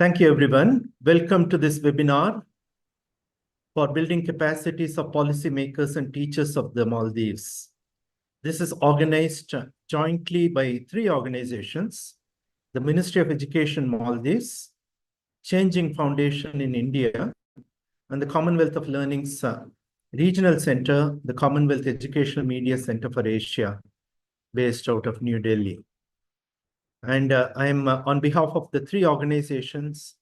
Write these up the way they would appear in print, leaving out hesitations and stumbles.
Thank you, everyone. Welcome to this webinar for building capacities of policymakers and teachers of the Maldives. This is organized jointly by three organizations: the Ministry of Education Maldives, ChangeInkk Foundation in India, and the Commonwealth of Learning's regional center, the Commonwealth Educational Media Center for Asia, based out of New Delhi. And I'm on behalf of the three organizations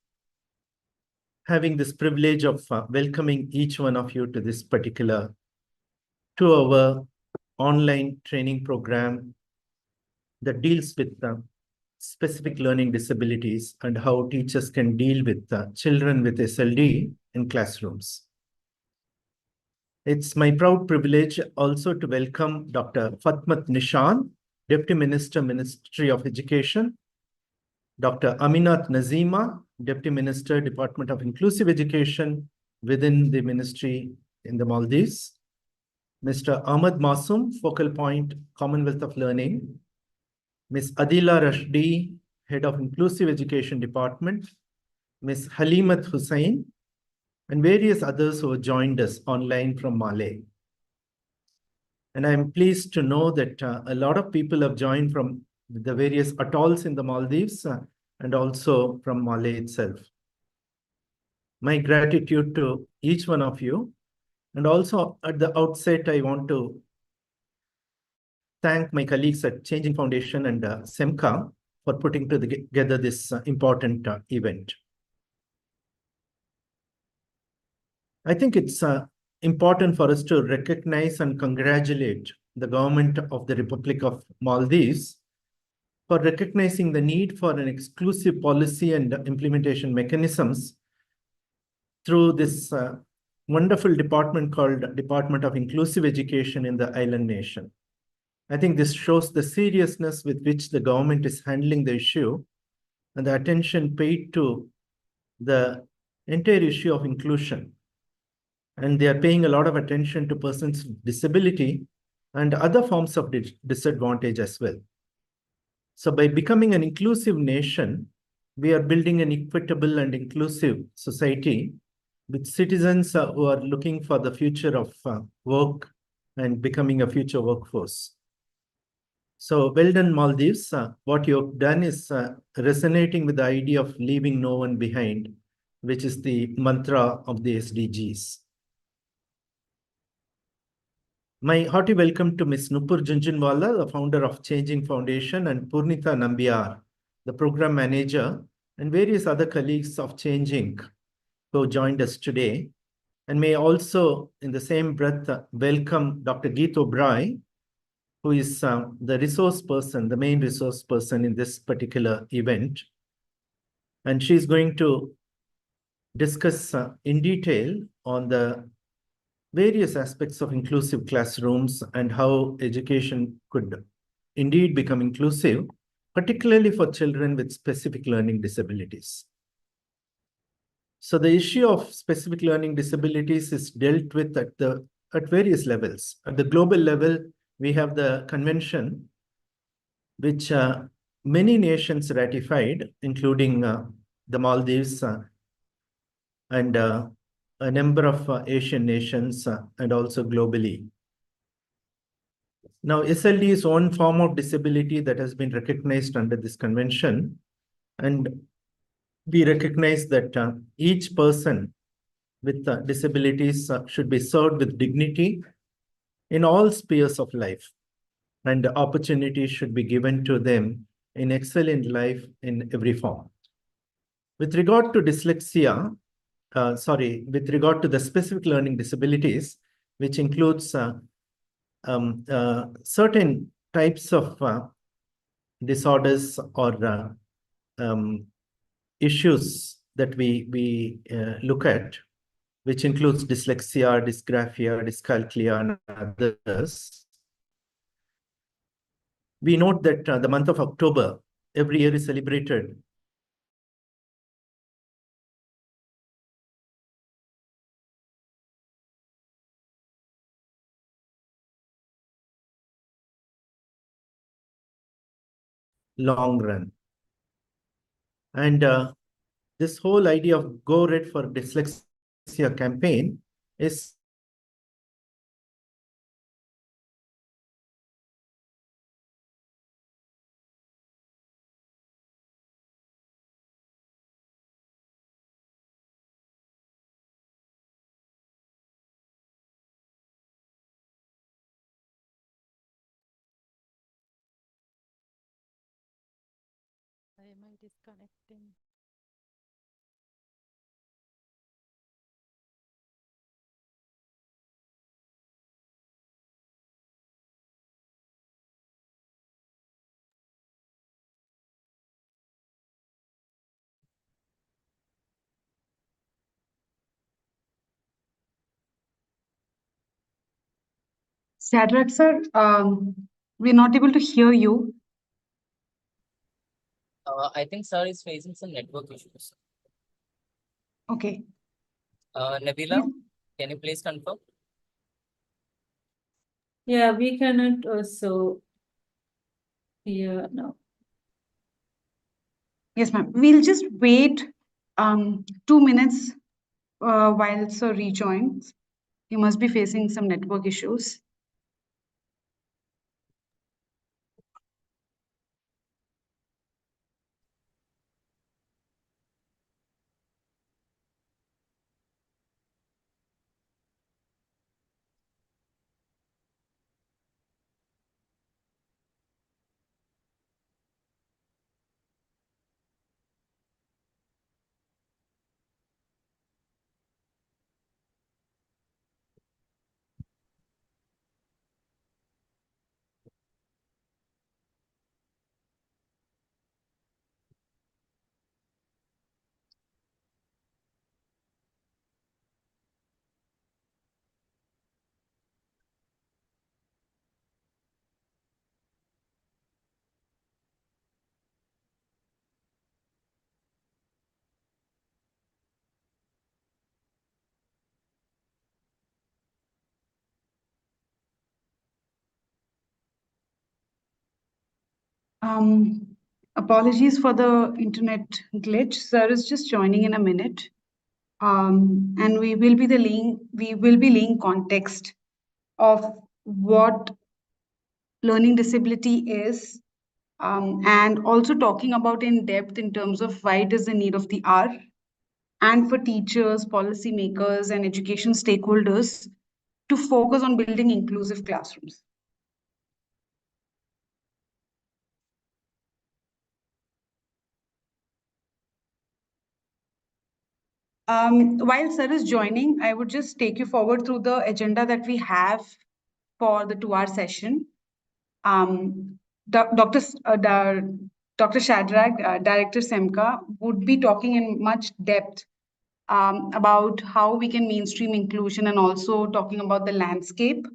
having this privilege of welcoming each one of you to this particular 2-hour online training program that deals with specific learning disabilities and how teachers can deal with children with SLD in classrooms. It's my proud privilege also to welcome Dr. Fatmat Nishan, Deputy Minister, Ministry of Education, Dr. Aminat Nazima, Deputy Minister, Department of Inclusive Education within the ministry in the Maldives, Mr. Ahmad Masoom, Focal Point, Commonwealth of Learning, Ms. Adila Rashdi, Head of Inclusive Education Department, Ms. Halimat Hussain, and various others who have joined us online from Malé. And I'm pleased to know that a lot of people have joined from the various atolls in the Maldives and also from Malé itself. My gratitude to each one of you. And also at the outset, I want to thank my colleagues at ChangeInkk Foundation and CEMCA for putting together this important event. I think it's important for us to recognize and congratulate the government of the Republic of Maldives for recognizing the need for an exclusive policy and implementation mechanisms through this wonderful department called Department of Inclusive Education in the island nation. I think this shows the seriousness with which the government is handling the issue and the attention paid to the entire issue of inclusion. And they are paying a lot of attention to persons with disability and other forms of disadvantage as well. So by becoming an inclusive nation, we are building an equitable and inclusive society with citizens who are looking for the future of work and becoming a future workforce. So well done, Maldives. What you've done is resonating with the idea of leaving no one behind, which is the mantra of the SDGs. My hearty welcome to Ms. Nupur Junjunwala, the founder of ChangeInkk Foundation, and Purnitha Nambiar, the program manager, and various other colleagues of ChangeInkk who joined us today. And may also, in the same breath, welcome Dr. Geet O'Brien, who is the resource person, the main resource person in this particular event. And she's going to discuss in detail on the various aspects of inclusive classrooms and how education could indeed become inclusive, particularly for children with specific learning disabilities. So the issue of specific learning disabilities is dealt with at various levels. At the global level, we have the convention, which many nations ratified, including the Maldives and a number of Asian nations and also globally. Now, SLD is one form of disability that has been recognized under this convention. And we recognize that each person with disabilities should be served with dignity in all spheres of life. And opportunities should be given to them in excellent life in every form. With regard to dyslexia, with regard to the specific learning disabilities, which includes certain types of disorders or issues that we look at, which includes dyslexia, dysgraphia, dyscalculia, and others. We note that the month of October every year is celebrated long run. And this whole idea of Go Red for Dyslexia campaign is Am I disconnecting? Shadrach sir, we're not able to hear you. I think sir is facing some network issues. Okay. Nabila, can you please confirm? Yeah, we cannot also hear now. Yes, ma'am. We'll just wait 2 minutes while sir rejoins. He must be facing some network issues. Apologies for the internet glitch. Sir is just joining in a minute. And we will be laying context of what learning disability is, and also talking about in depth in terms of why it is the need of the hour, and for teachers, policymakers, and education stakeholders to focus on building inclusive classrooms. While sir is joining, I would just take you forward through the agenda that we have for the 2-hour session. Dr. Dr. Shadrach, Director CEMCA, would be talking in much depth about how we can mainstream inclusion and also talking about the landscape,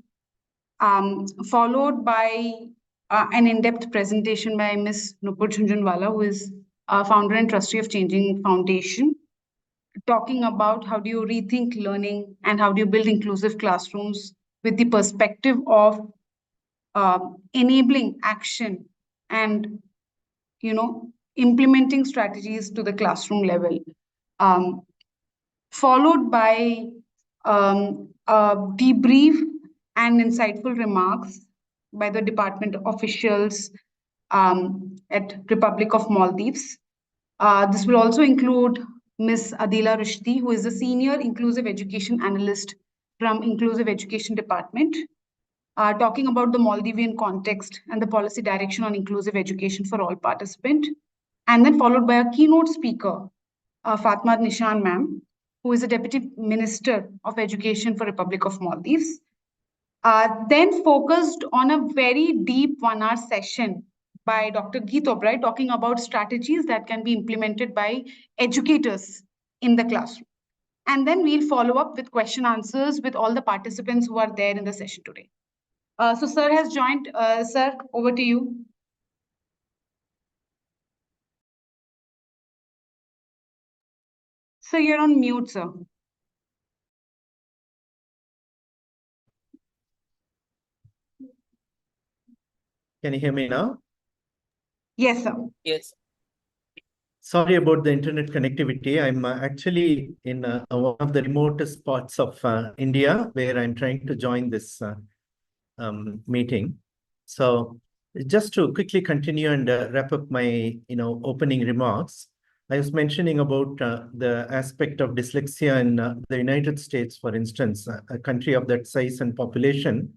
followed by an in-depth presentation by Ms. Nupur Jhunjhunwala, who is founder and trustee of ChangeInkk Foundation, talking about how do you rethink learning and how do you build inclusive classrooms with the perspective of enabling action and implementing strategies to the classroom level, followed by debrief and insightful remarks by the department officials at Republic of Maldives. This will also include Ms. Adila Rushdi, who is the Senior Inclusive Education Analyst from Inclusive Education Department, talking about the Maldivian context and the policy direction on inclusive education for all participants. And then followed by a keynote speaker, Fatma Nishan ma'am, who is the Deputy Minister of Education for Republic of Maldives. Then focused on a very deep 1-hour session by Dr. Geet Obrai, talking about strategies that can be implemented by educators in the classroom. And then we'll follow up with question answers with all the participants who are there in the session today. So sir has joined. Sir, over to you. Sir, you're on mute, sir. Can you hear me now? Yes, sir. Yes. Sorry about the internet connectivity. I'm actually in one of the remotest parts of India where I'm trying to join this meeting. So just to quickly continue and wrap up my opening remarks, I was mentioning about the aspect of dyslexia in the United States, for instance, a country of that size and population.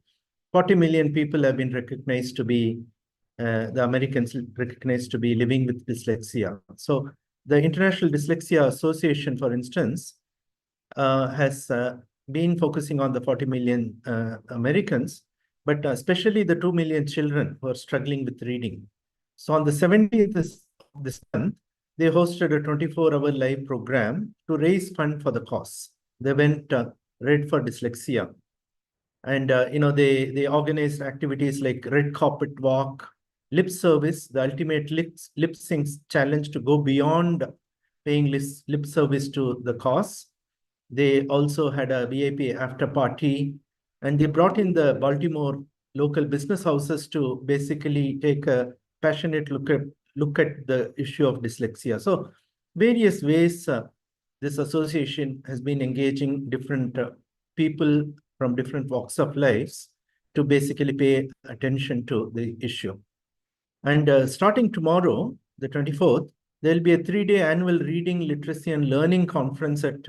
40 million people have been recognized to be the Americans recognized to be living with dyslexia. So the International Dyslexia Association, for instance, has been focusing on the 40 million Americans, but especially the 2 million children who are struggling with reading. So on the 17th of this month, they hosted a 24-hour live program to raise fund for the cause. They went Red for Dyslexia. And they organized activities like red carpet walk, lip service, the ultimate lip sync challenge to go beyond paying lip service to the cause. They also had a VIP after party, and they brought in the Baltimore local business houses to basically take a passionate look at the issue of dyslexia. So various ways this association has been engaging different people from different walks of lives to basically pay attention to the issue. And starting tomorrow, the 24th, there will be a 3-day annual reading, literacy, and learning conference at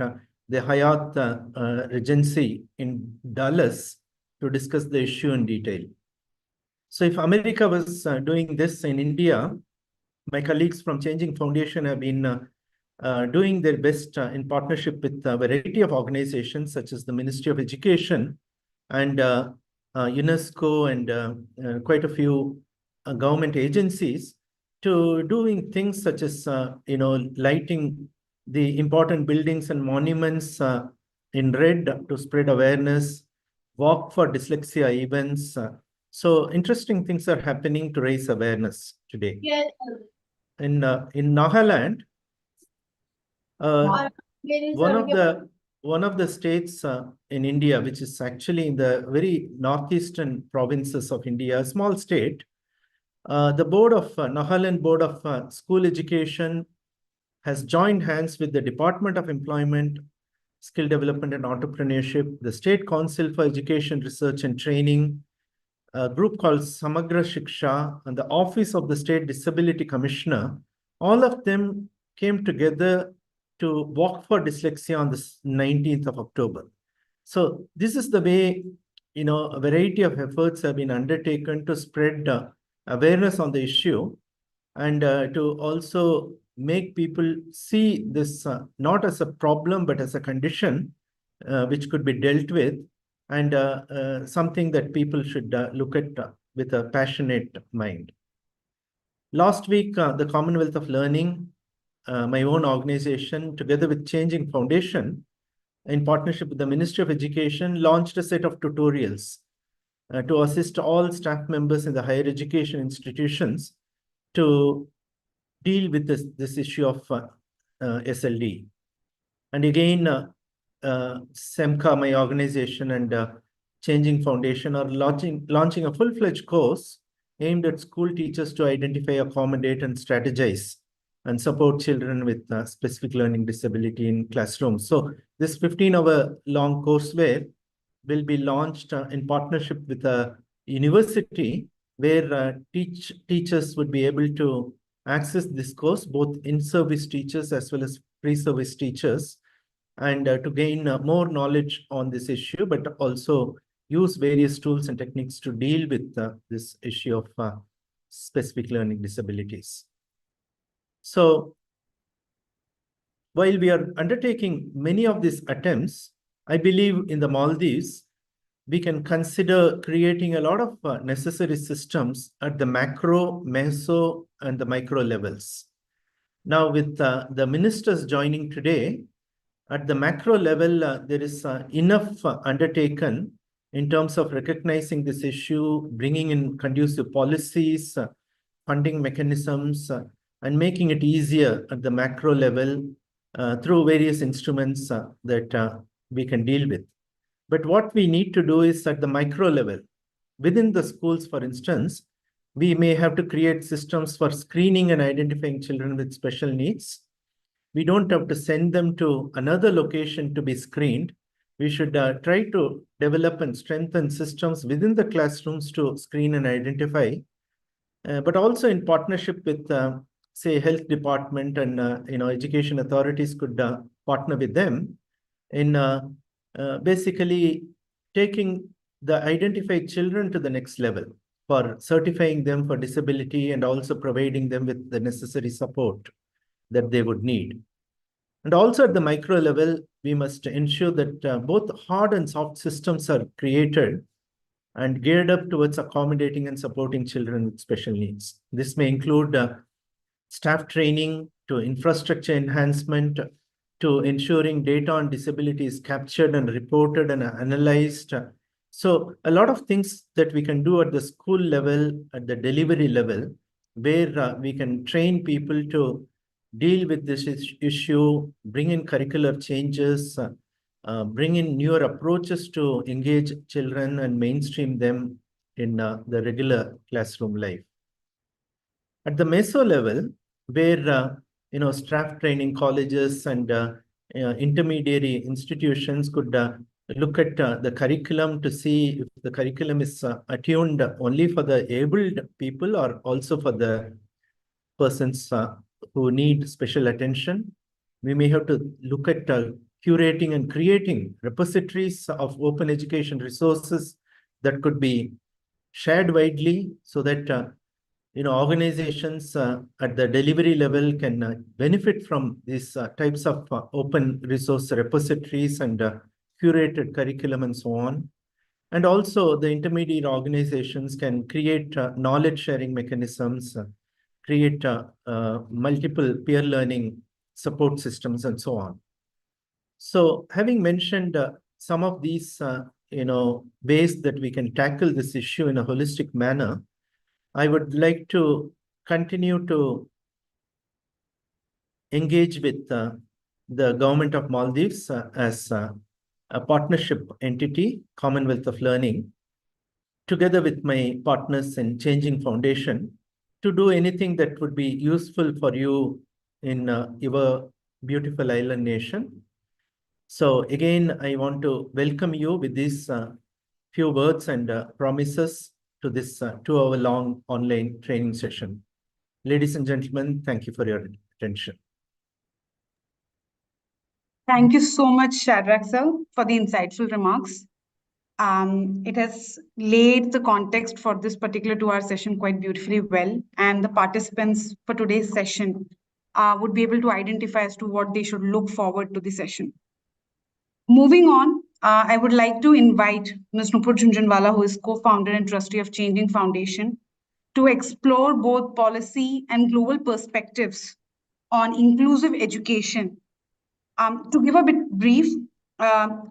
the Hyatt Regency in Dallas to discuss the issue in detail. So if America was doing this in India, my colleagues from ChangeInkk Foundation have been doing their best in partnership with a variety of organizations such as the Ministry of Education and UNESCO and quite a few government agencies to doing things such as lighting the important buildings and monuments in red to spread awareness, walk for dyslexia events. So interesting things are happening to raise awareness today. Yes. In Nagaland, one of the states in India, which is actually in the very northeastern provinces of India, a small state, the Nagaland Board of School Education has joined hands with the Department of Employment, Skill Development and Entrepreneurship, the State Council for Education, Research and Training, a group called Samagra Shiksha, and the Office of the State Disability Commissioner. All of them came together to walk for dyslexia on the 19th of October. So this is the way, a variety of efforts have been undertaken to spread awareness on the issue and to also make people see this not as a problem, but as a condition which could be dealt with, and something that people should look at with a passionate mind. Last week, the Commonwealth of Learning, my own organization, together with ChangeInkk Foundation, in partnership with the Ministry of Education, launched a set of tutorials to assist all staff members in the higher education institutions to deal with this issue of SLD. And again, CEMCA, my organization, and ChangeInkk Foundation are launching a full-fledged course aimed at school teachers to identify, accommodate, and strategize and support children with specific learning disability in classrooms. So this 15-hour long courseware will be launched in partnership with a university where teachers would be able to access this course, both in-service teachers as well as pre-service teachers, and to gain more knowledge on this issue, but also use various tools and techniques to deal with this issue of specific learning disabilities. So while we are undertaking many of these attempts, I believe in the Maldives, we can consider creating a lot of necessary systems at the macro, meso, and the micro levels. Now, with the ministers joining today, at the macro level, there is enough undertaken in terms of recognizing this issue, bringing in conducive policies, funding mechanisms, and making it easier at the macro level through various instruments that we can deal with. But what we need to do is at the micro level, within the schools, for instance, We may have to create systems for screening and identifying children with special needs. We don't have to send them to another location to be screened. We should try to develop and strengthen systems within the classrooms to screen and identify, but also in partnership with, say, health department and education authorities could partner with them in basically taking the identified children to the next level for certifying them for disability and also providing them with the necessary support that they would need. And also at the micro level, we must ensure that both hard and soft systems are created and geared up towards accommodating and supporting children with special needs. This may include staff training to infrastructure enhancement to ensuring data on disability is captured and reported and analyzed. So a lot of things that we can do at the school level, at the delivery level, where we can train people to deal with this issue, bring in curricular changes, bring in newer approaches to engage children and mainstream them in the regular classroom life. At the meso level, where staff training colleges and intermediary institutions could look at the curriculum to see if the curriculum is attuned only for the abled people or also for the persons who need special attention. We may have to look at curating and creating repositories of open education resources that could be shared widely so that organizations at the delivery level can benefit from these types of open resource repositories and curated curriculum and so on. And also the intermediate organizations can create knowledge sharing mechanisms, create multiple peer learning support systems and so on. So having mentioned some of these ways that we can tackle this issue in a holistic manner, I would like to continue to engage with the government of Maldives as a partnership entity, Commonwealth of Learning, together with my partners in ChangeInkk Foundation, to do anything that would be useful for you in your beautiful island nation. So again, I want to welcome you with these few words and promises to this 2-hour-long online training session. Ladies and gentlemen, thank you for your attention. Thank you so much, Shadrach sir, for the insightful remarks. It has laid the context for this particular 2-hour session quite beautifully well, and the participants for today's session would be able to identify as to what they should look forward to the session. Moving on, I would like to invite Ms. Nupur Jhunjhunwala, who is co-founder and trustee of ChangeInkk Foundation, to explore both policy and global perspectives on inclusive education. To give a bit brief,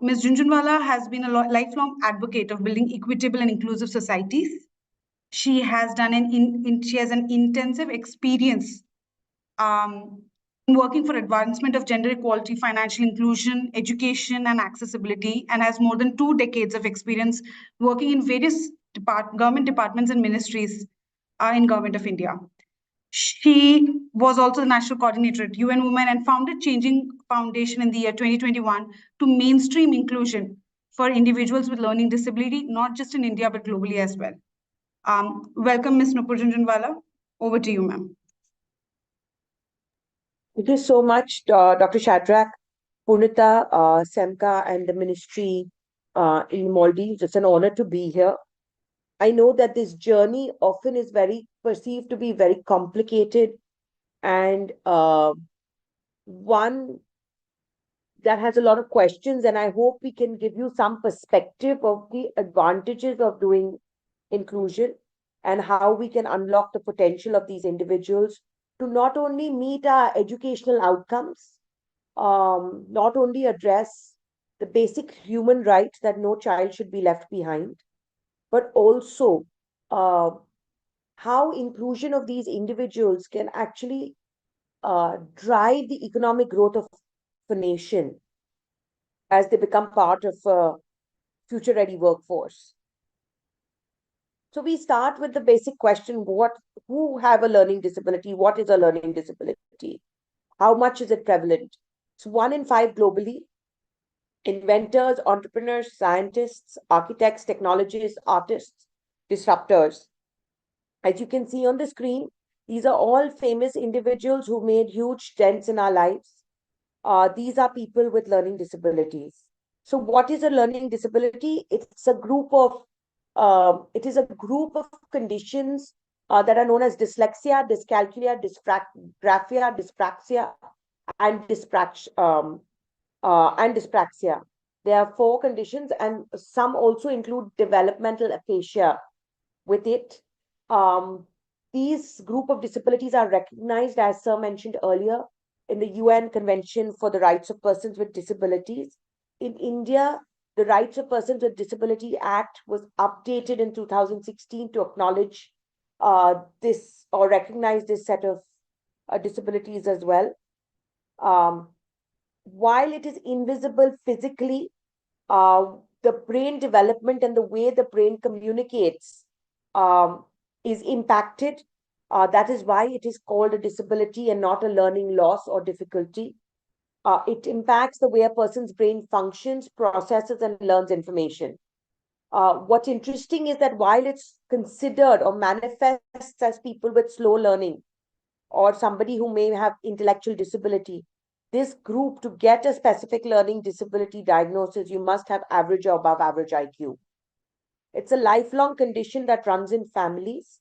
Ms. Jhunjhunwala has been a lifelong advocate of building equitable and inclusive societies. She has done she has an intensive experience in working for advancement of gender equality, financial inclusion, education, and accessibility, and has more than 2 decades of experience working in various government departments and ministries in Government of India. She was also the national coordinator at UN Women and founded ChangeInkk Foundation in the year 2021 to mainstream inclusion for individuals with learning disability, not just in India, but globally as well. Welcome, Ms. Nupur Jhunjhunwala. Over to you, ma'am. Thank you so much, Dr. Shadrach, Punita, CEMCA, and the ministry in Maldives. It's an honor to be here. I know that this journey often is perceived to be very complicated and one that has a lot of questions, and I hope we can give you some perspective of the advantages of doing inclusion and how we can unlock the potential of these individuals to not only meet our educational outcomes, not only address the basic human right that no child should be left behind, but also how inclusion of these individuals can actually drive the economic growth of a nation as they become part of a future-ready workforce. So we start with the basic question, who have a learning disability? What is a learning disability? How much is it prevalent? It's 1 in 5 globally. Inventors, entrepreneurs, scientists, architects, technologists, artists, disruptors. As you can see on the screen, these are all famous individuals who made huge dents in our lives. These are people with learning disabilities. So what is a learning disability? It's a group of conditions that are known as dyslexia, dyscalculia, dysgraphia, dyspraxia, and dyspraxia. There are 4 conditions, and some also include developmental aphasia with it. These group of disabilities are recognized, as Sir mentioned earlier, in the UN Convention for the Rights of Persons with Disabilities. In India, the Rights of Persons with Disability Act was updated in 2016 to acknowledge this or recognize this set of disabilities as well. While it is invisible physically, the brain development and the way the brain communicates is impacted. That is why it is called a disability and not a learning loss or difficulty. It impacts the way a person's brain functions, processes, and learns information. What's interesting is that while it's considered or manifests as people with slow learning or somebody who may have intellectual disability, this group, to get a specific learning disability diagnosis, you must have average or above average IQ. It's a lifelong condition that runs in families.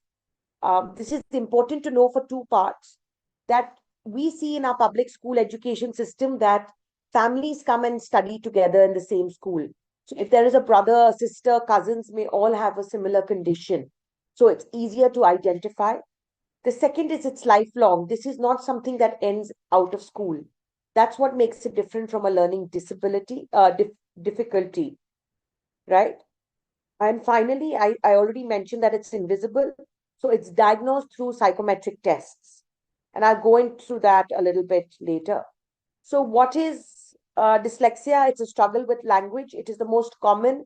This is important to know for 2 parts. That we see in our public school education system that families come and study together in the same school. So if there is a brother, a sister, cousins may all have a similar condition. So it's easier to identify. The second is it's lifelong. This is not something that ends out of school. That's what makes it different from a learning disability, difficulty, right? And finally, I already mentioned that it's invisible. So it's diagnosed through psychometric tests. And I'll go into that a little bit later. So what is dyslexia? It's a struggle with language. It is the most common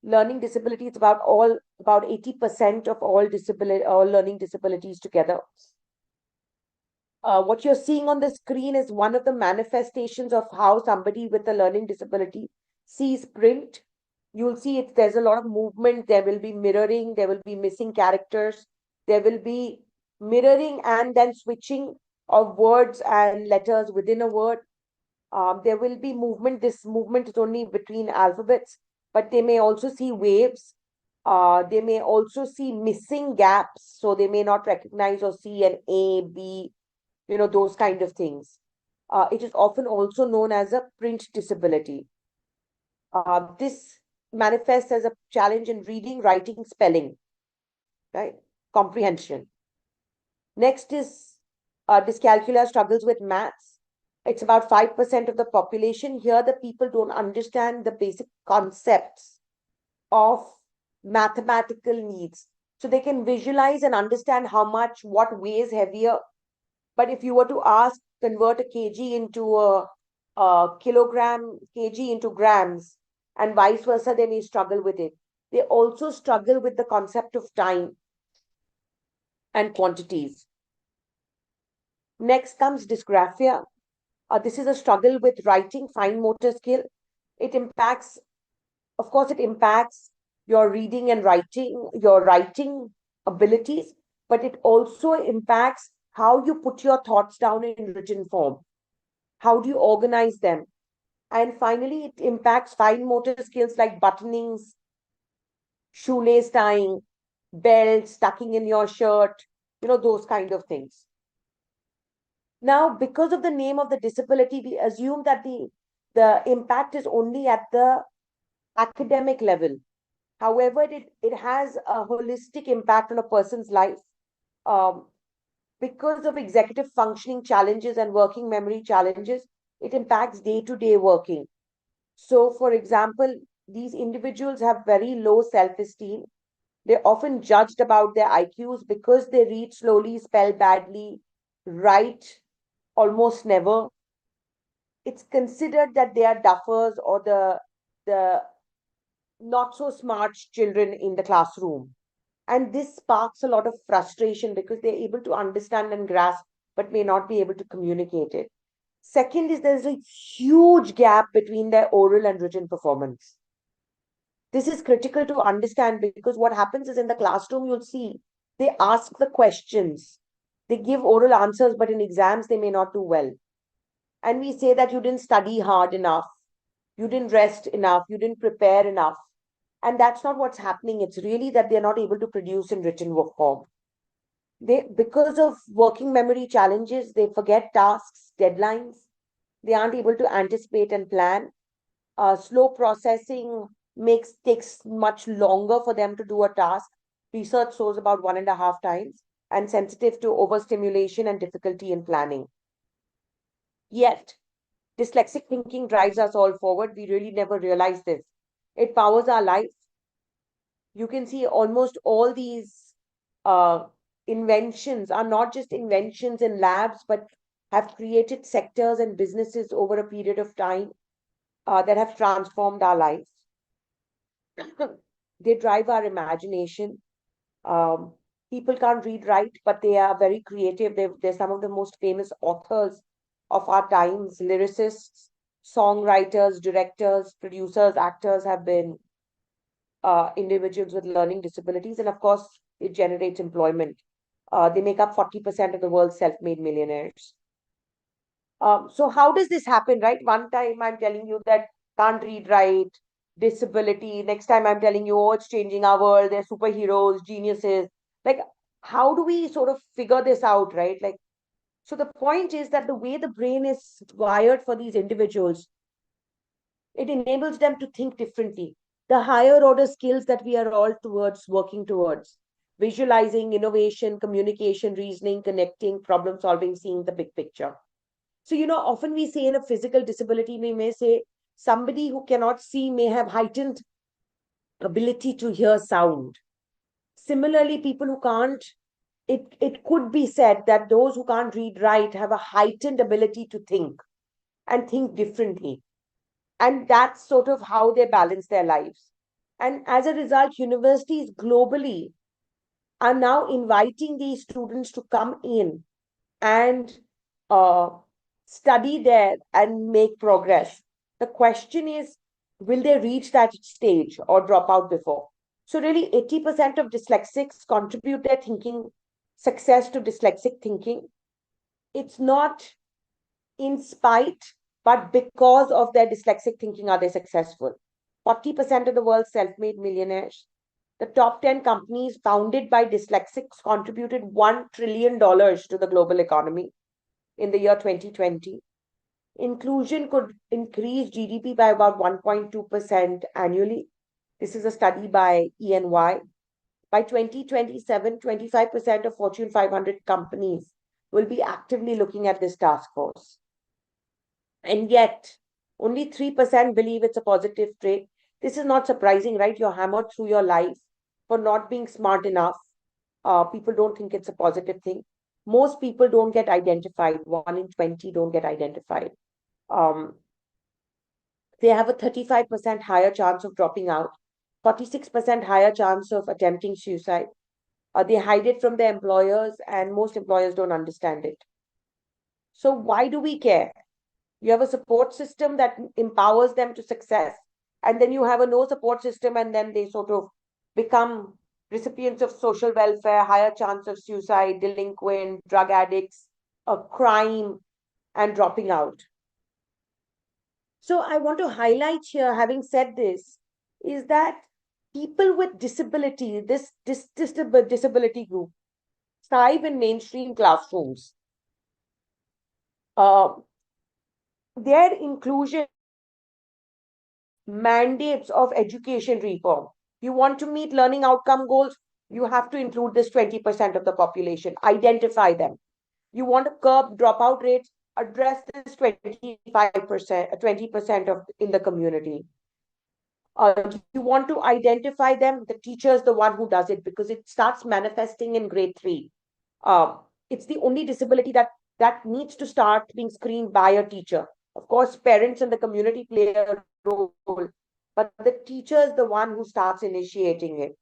learning disability. It's about 80% of all learning disabilities together. What you're seeing on the screen is one of the manifestations of how somebody with a learning disability sees print. You'll see there's a lot of movement. There will be mirroring. There will be missing characters. There will be mirroring and then switching of words and letters within a word. There will be movement. This movement is only between alphabets, but they may also see waves. They may also see missing gaps. So they may not recognize or see an A, B, those kind of things. It is often also known as a print disability. This manifests as a challenge in reading, writing, spelling, right? Comprehension. Next is dyscalculia, struggles with maths. It's about 5% of the population. Here, the people don't understand the basic concepts of mathematical needs. So they can visualize and understand what weighs heavier. But if you were to convert a kg into a kilogram, kg into grams, and vice versa, they may struggle with it. They also struggle with the concept of time and quantities. Next comes dysgraphia. This is a struggle with writing, fine motor skill. It impacts your reading and your writing abilities, but it also impacts how you put your thoughts down in written form. How do you organize them? And finally, it impacts fine motor skills like buttonings, shoelace tying, belts, tucking in your shirt, those kind of things. Now, because of the name of the disability, we assume that the impact is only at the academic level. However, it has a holistic impact on a person's life. Because of executive functioning challenges and working memory challenges, it impacts day-to-day working. So, for example, these individuals have very low self-esteem. They're often judged about their IQs because they read slowly, spell badly, write almost never. It's considered that they are duffers or the not so smart children in the classroom. And this sparks a lot of frustration because they're able to understand and grasp, but may not be able to communicate it. Second is there's a huge gap between their oral and written performance. This is critical to understand because what happens is in the classroom, you'll see they ask the questions, they give oral answers, but in exams, they may not do well. And we say that you didn't study hard enough, you didn't rest enough, you didn't prepare enough. And that's not what's happening. It's really that they're not able to produce in written form. Because of working memory challenges, they forget tasks, deadlines. They aren't able to anticipate and plan. Slow processing takes much longer for them to do a task. Research shows about 1.5 times, and sensitive to overstimulation and difficulty in planning. Yet, dyslexic thinking drives us all forward. We really never realize this. It powers our life. You can see almost all these inventions are not just inventions in labs, but have created sectors and businesses over a period of time that have transformed our lives. They drive our imagination. People can't read, write, but they are very creative. They're some of the most famous authors of our times, lyricists, songwriters, directors, producers, actors have been individuals with learning disabilities. And of course, it generates employment. They make up 40% of the world's self-made millionaires. So how does this happen, right? One time I'm telling you that can't read, write, disability. Next time I'm telling you, oh, it's changing our world. They're superheroes, geniuses. Like, how do we sort of figure this out, right? Like, so the point is that the way the brain is wired for these individuals, it enables them to think differently. The higher order skills that we are all working towards, visualizing, innovation, communication, reasoning, connecting, problem solving, seeing the big picture. So, often we say in a physical disability, we may say somebody who cannot see may have heightened ability to hear sound. Similarly, people who can't, it could be said that those who can't read, write have a heightened ability to think and think differently. And that's sort of how they balance their lives. And as a result, universities globally are now inviting these students to come in and study there and make progress. The question is, will they reach that stage or drop out before? So really 80% of dyslexics contribute their thinking success to dyslexic thinking. It's not in spite, but because of their dyslexic thinking are they successful. 40% of the world's self-made millionaires. The top 10 companies founded by dyslexics contributed $1 trillion to the global economy in the year 2020. Inclusion could increase GDP by about 1.2% annually. This is a study by EY. By 2027, 25% of Fortune 500 companies will be actively looking at this task force. And yet, only 3% believe it's a positive trait. This is not surprising, right? You're hammered through your life for not being smart enough. People don't think it's a positive thing. Most people don't get identified. 1 in 20 don't get identified. They have a 35% higher chance of dropping out, 46% higher chance of attempting suicide. They hide it from their employers, and most employers don't understand it. So why do we care? You have a support system that empowers them to success, and then you have a no support system, and then they sort of become recipients of social welfare, higher chance of suicide, delinquent, drug addicts, crime, and dropping out. So I want to highlight here, having said this, is that people with disability, this disability group, thrive in mainstream classrooms. Their inclusion mandates of education reform. You want to meet learning outcome goals, you have to include this 20% of the population, identify them. You want to curb dropout rates, address this 25%, 20% of in the community. You want to identify them, the teacher is the one who does it because it starts manifesting in grade 3. It's the only disability that needs to start being screened by a teacher. Of course, parents and the community play a role, but the teacher is the one who starts initiating it.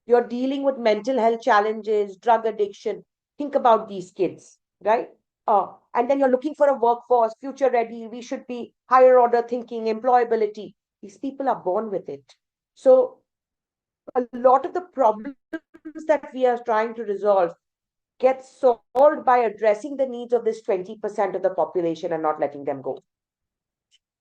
You're dealing with mental health challenges, drug addiction. Think about these kids, right? And then you're looking for a workforce, future ready. We should be higher order thinking, employability. These people are born with it. So a lot of the problems that we are trying to resolve get solved by addressing the needs of this 20% of the population and not letting them go.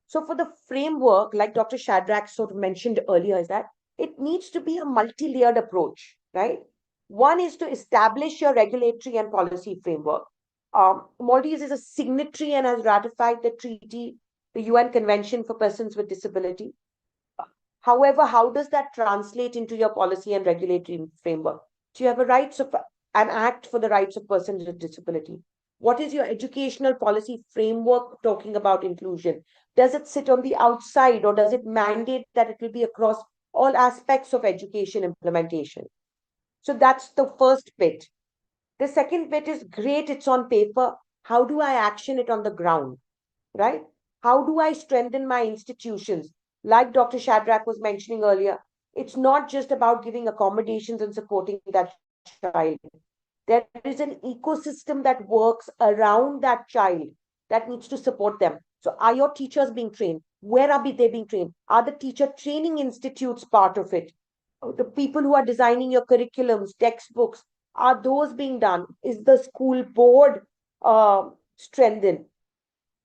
So for the framework, like Dr. Shadrach sort of mentioned earlier, is that it needs to be a multi-layered approach, right? One is to establish your regulatory and policy framework. Maldives is a signatory and has ratified the treaty, the UN Convention for Persons with Disability. However, how does that translate into your policy and regulatory framework? Do you have an act for the rights of persons with disability? What is your educational policy framework talking about inclusion? Does it sit on the outside, or does it mandate that it will be across all aspects of education implementation? So that's the first bit. The second bit is great, it's on paper. How do I action it on the ground, right? How do I strengthen my institutions? Like Dr. Shadrach was mentioning earlier, it's not just about giving accommodations and supporting that child. There is an ecosystem that works around that child that needs to support them. So are your teachers being trained? Where are they being trained? Are the teacher training institutes part of it? The people who are designing your curriculums, textbooks, are those being done? Is the school board strengthened?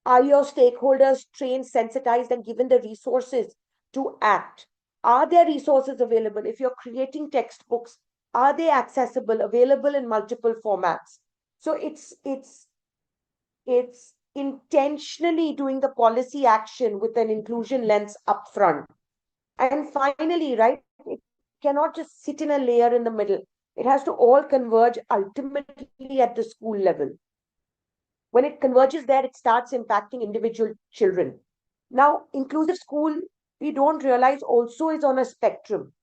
Are your stakeholders trained, sensitized, and given the resources to act? Are there resources available? If you're creating textbooks, are they accessible, available in multiple formats? So it's intentionally doing the policy action with an inclusion lens upfront. And finally, right, it cannot just sit in a layer in the middle. It has to all converge ultimately at the school level. When it converges there, it starts impacting individual children. Now, inclusive school, we don't realize also is on a spectrum.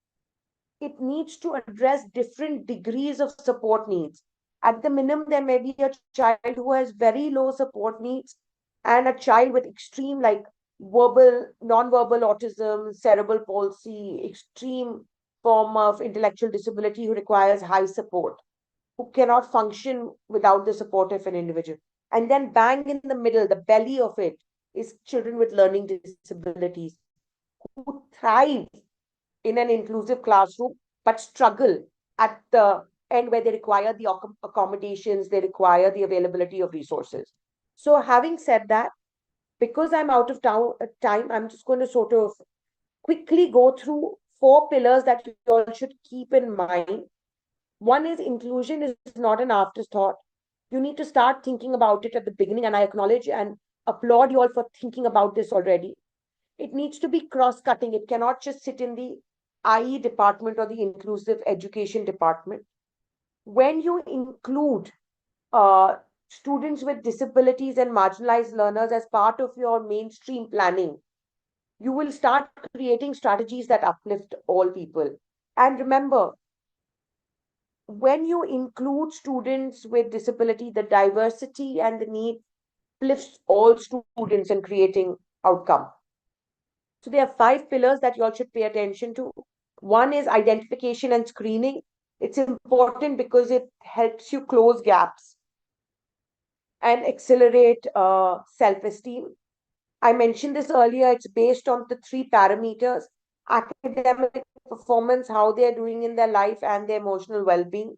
It needs to address different degrees of support needs. At the minimum, there may be a child who has very low support needs and a child with extreme, like non-verbal autism, cerebral palsy, extreme form of intellectual disability who requires high support, who cannot function without the support of an individual. And then bang in the middle, the belly of it, is children with learning disabilities who thrive in an inclusive classroom, but struggle at the end where they require the accommodations, they require the availability of resources. So having said that, because I'm out of time, I'm just going to sort of quickly go through 4 pillars that you all should keep in mind. One is inclusion is not an afterthought. You need to start thinking about it at the beginning, and I acknowledge and applaud you all for thinking about this already. It needs to be cross-cutting. It cannot just sit in the IE department or the inclusive education department. When you include students with disabilities and marginalized learners as part of your mainstream planning, you will start creating strategies that uplift all people. And remember, when you include students with disability, the diversity and the need lifts all students in creating outcome. So there are 5 pillars that you all should pay attention to. One is identification and screening. It's important because it helps you close gaps and accelerate self-esteem. I mentioned this earlier. It's based on the 3 parameters: academic performance, how they're doing in their life, and their emotional well-being.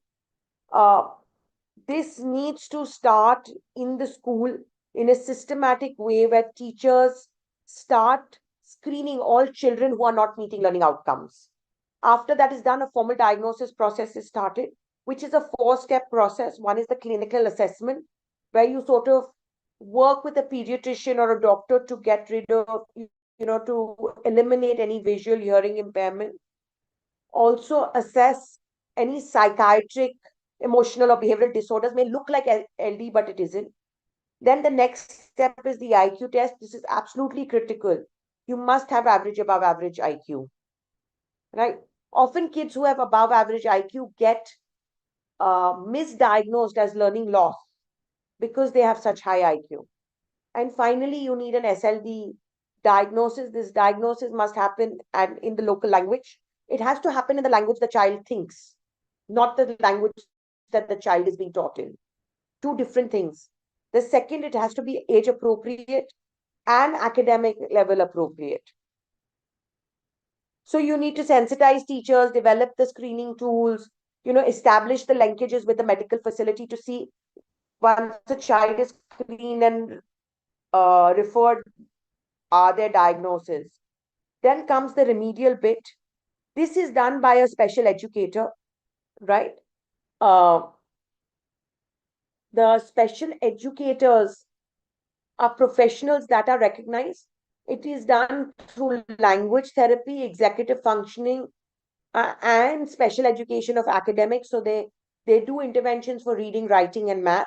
This needs to start in the school in a systematic way where teachers start screening all children who are not meeting learning outcomes. After that is done, a formal diagnosis process is started, which is a 4-step process. One is the clinical assessment, where you sort of work with a pediatrician or a doctor to get rid of, to eliminate any visual hearing impairment. Also assess any psychiatric, emotional or behavioral disorders. May look like LD, but it isn't. Then the next step is the IQ test. This is absolutely critical. You must have average, above average IQ, right? Often kids who have above average IQ get misdiagnosed as learning loss because they have such high IQ. And finally, you need an SLD diagnosis. This diagnosis must happen and in the local language. It has to happen in the language the child thinks, not the language that the child is being taught in. Two different things. The second, it has to be age appropriate and academic level appropriate. So you need to sensitize teachers, develop the screening tools, establish the linkages with the medical facility to see once a child is screened and referred, are their diagnoses. Then comes the remedial bit. This is done by a special educator, right? The special educators are professionals that are recognized. It is done through language therapy, executive functioning, and special education of academics. So they do interventions for reading, writing, and math.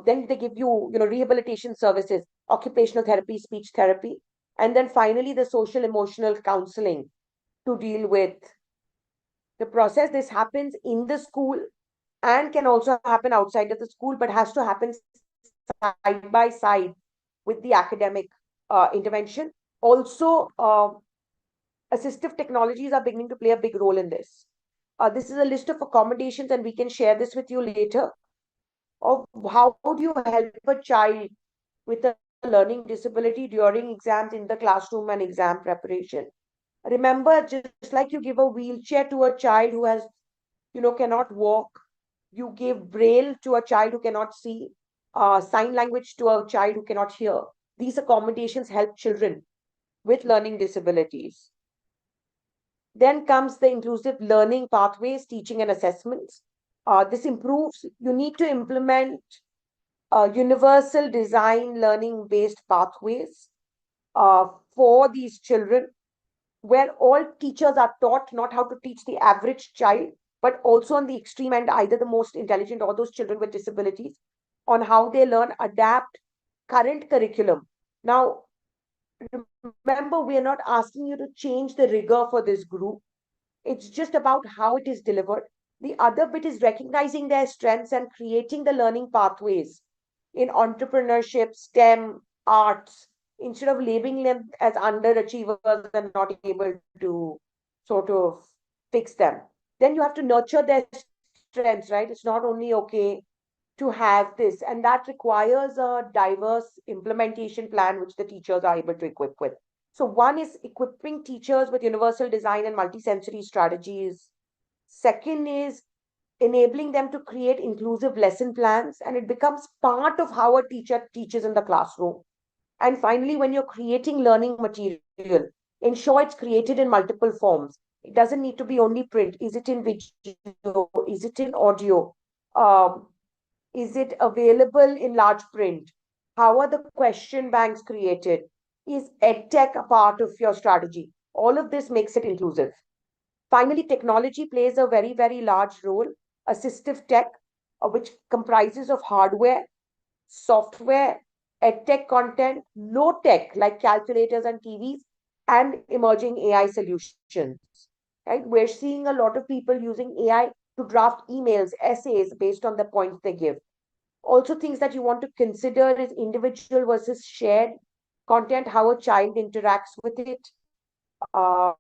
Then they give you, rehabilitation services, occupational therapy, speech therapy, and then finally the social emotional counseling to deal with the process. This happens in the school and can also happen outside of the school, but has to happen side by side with the academic intervention. Also, assistive technologies are beginning to play a big role in this. This is a list of accommodations, and we can share this with you later, of how do you help a child with a learning disability during exams in the classroom and exam preparation. Remember, just like you give a wheelchair to a child who has, cannot walk, you give braille to a child who cannot see, sign language to a child who cannot hear. These accommodations help children with learning disabilities. Then comes the inclusive learning pathways, teaching and assessments. This improves, you need to implement universal design learning based pathways for these children, where all teachers are taught not how to teach the average child, but also on the extreme end, either the most intelligent or those children with disabilities, on how they learn, adapt current curriculum. Now, remember, we are not asking you to change the rigor for this group. It's just about how it is delivered. The other bit is recognizing their strengths and creating the learning pathways in entrepreneurship, STEM, arts, instead of labeling them as underachievers and not able to sort of fix them. Then you have to nurture their strengths, right? It's not only okay to have this, and that requires a diverse implementation plan, which the teachers are able to equip with. So one is equipping teachers with universal design and multisensory strategies. Second is enabling them to create inclusive lesson plans, and it becomes part of how a teacher teaches in the classroom. And finally, when you're creating learning material, ensure it's created in multiple forms. It doesn't need to be only print. Is it in video? Is it in audio? Is it available in large print? How are the question banks created? Is EdTech a part of your strategy? All of this makes it inclusive. Finally, technology plays a very, very large role. Assistive tech, which comprises of hardware, software, EdTech content, low tech like calculators and TVs, and emerging AI solutions. Right? We're seeing a lot of people using AI to draft emails, essays based on the points they give. Also, things that you want to consider is individual versus shared content, how a child interacts with it. A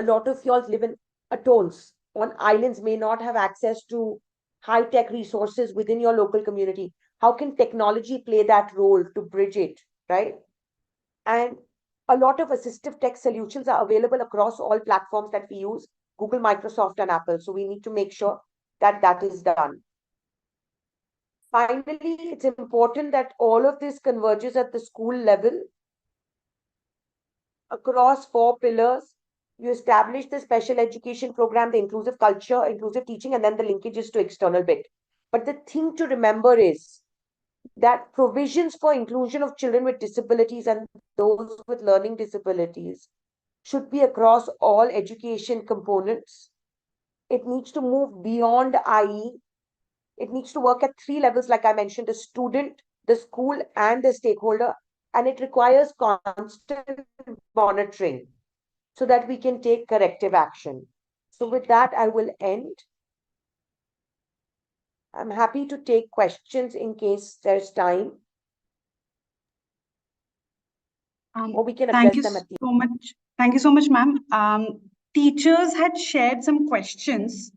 lot of y'all live in atolls on islands, may not have access to high-tech resources within your local community. How can technology play that role to bridge it, right? And a lot of assistive tech solutions are available across all platforms that we use, Google, Microsoft, and Apple. So we need to make sure that that is done. Finally, it's important that all of this converges at the school level across 4 pillars. You establish the special education program, the inclusive culture, inclusive teaching, and then the linkages to external bit. But the thing to remember is that provisions for inclusion of children with disabilities and those with learning disabilities should be across all education components. It needs to move beyond IE. It needs to work at 3 levels, like I mentioned, the student, the school, and the stakeholder. And it requires constant monitoring so that we can take corrective action. So with that, I will end. I'm happy to take questions in case there's time. Or we can Thank address you them at the so much. Thank you so much, ma'am. Teachers had shared some questions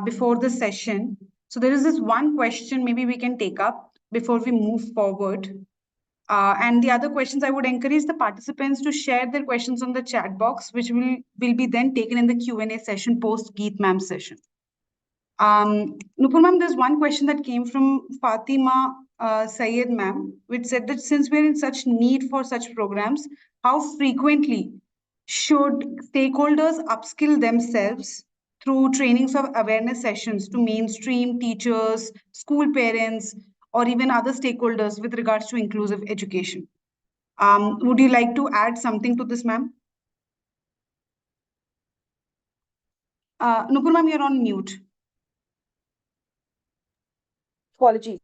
before the session. So there is this one question maybe we can take up before we move forward. And the other questions, I would encourage the participants to share their questions on the chat box, which will be then taken in the Q&A session post Geet ma'am session. Nupur ma'am, there's one question that came from Fatima Sayed ma'am, which said that since we're in such need for such programs, how frequently should stakeholders upskill themselves through trainings of awareness sessions to mainstream teachers, school parents, or even other stakeholders with regards to inclusive education? Would you like to add something to this, ma'am? Nupur ma'am, you're on mute. Apologies.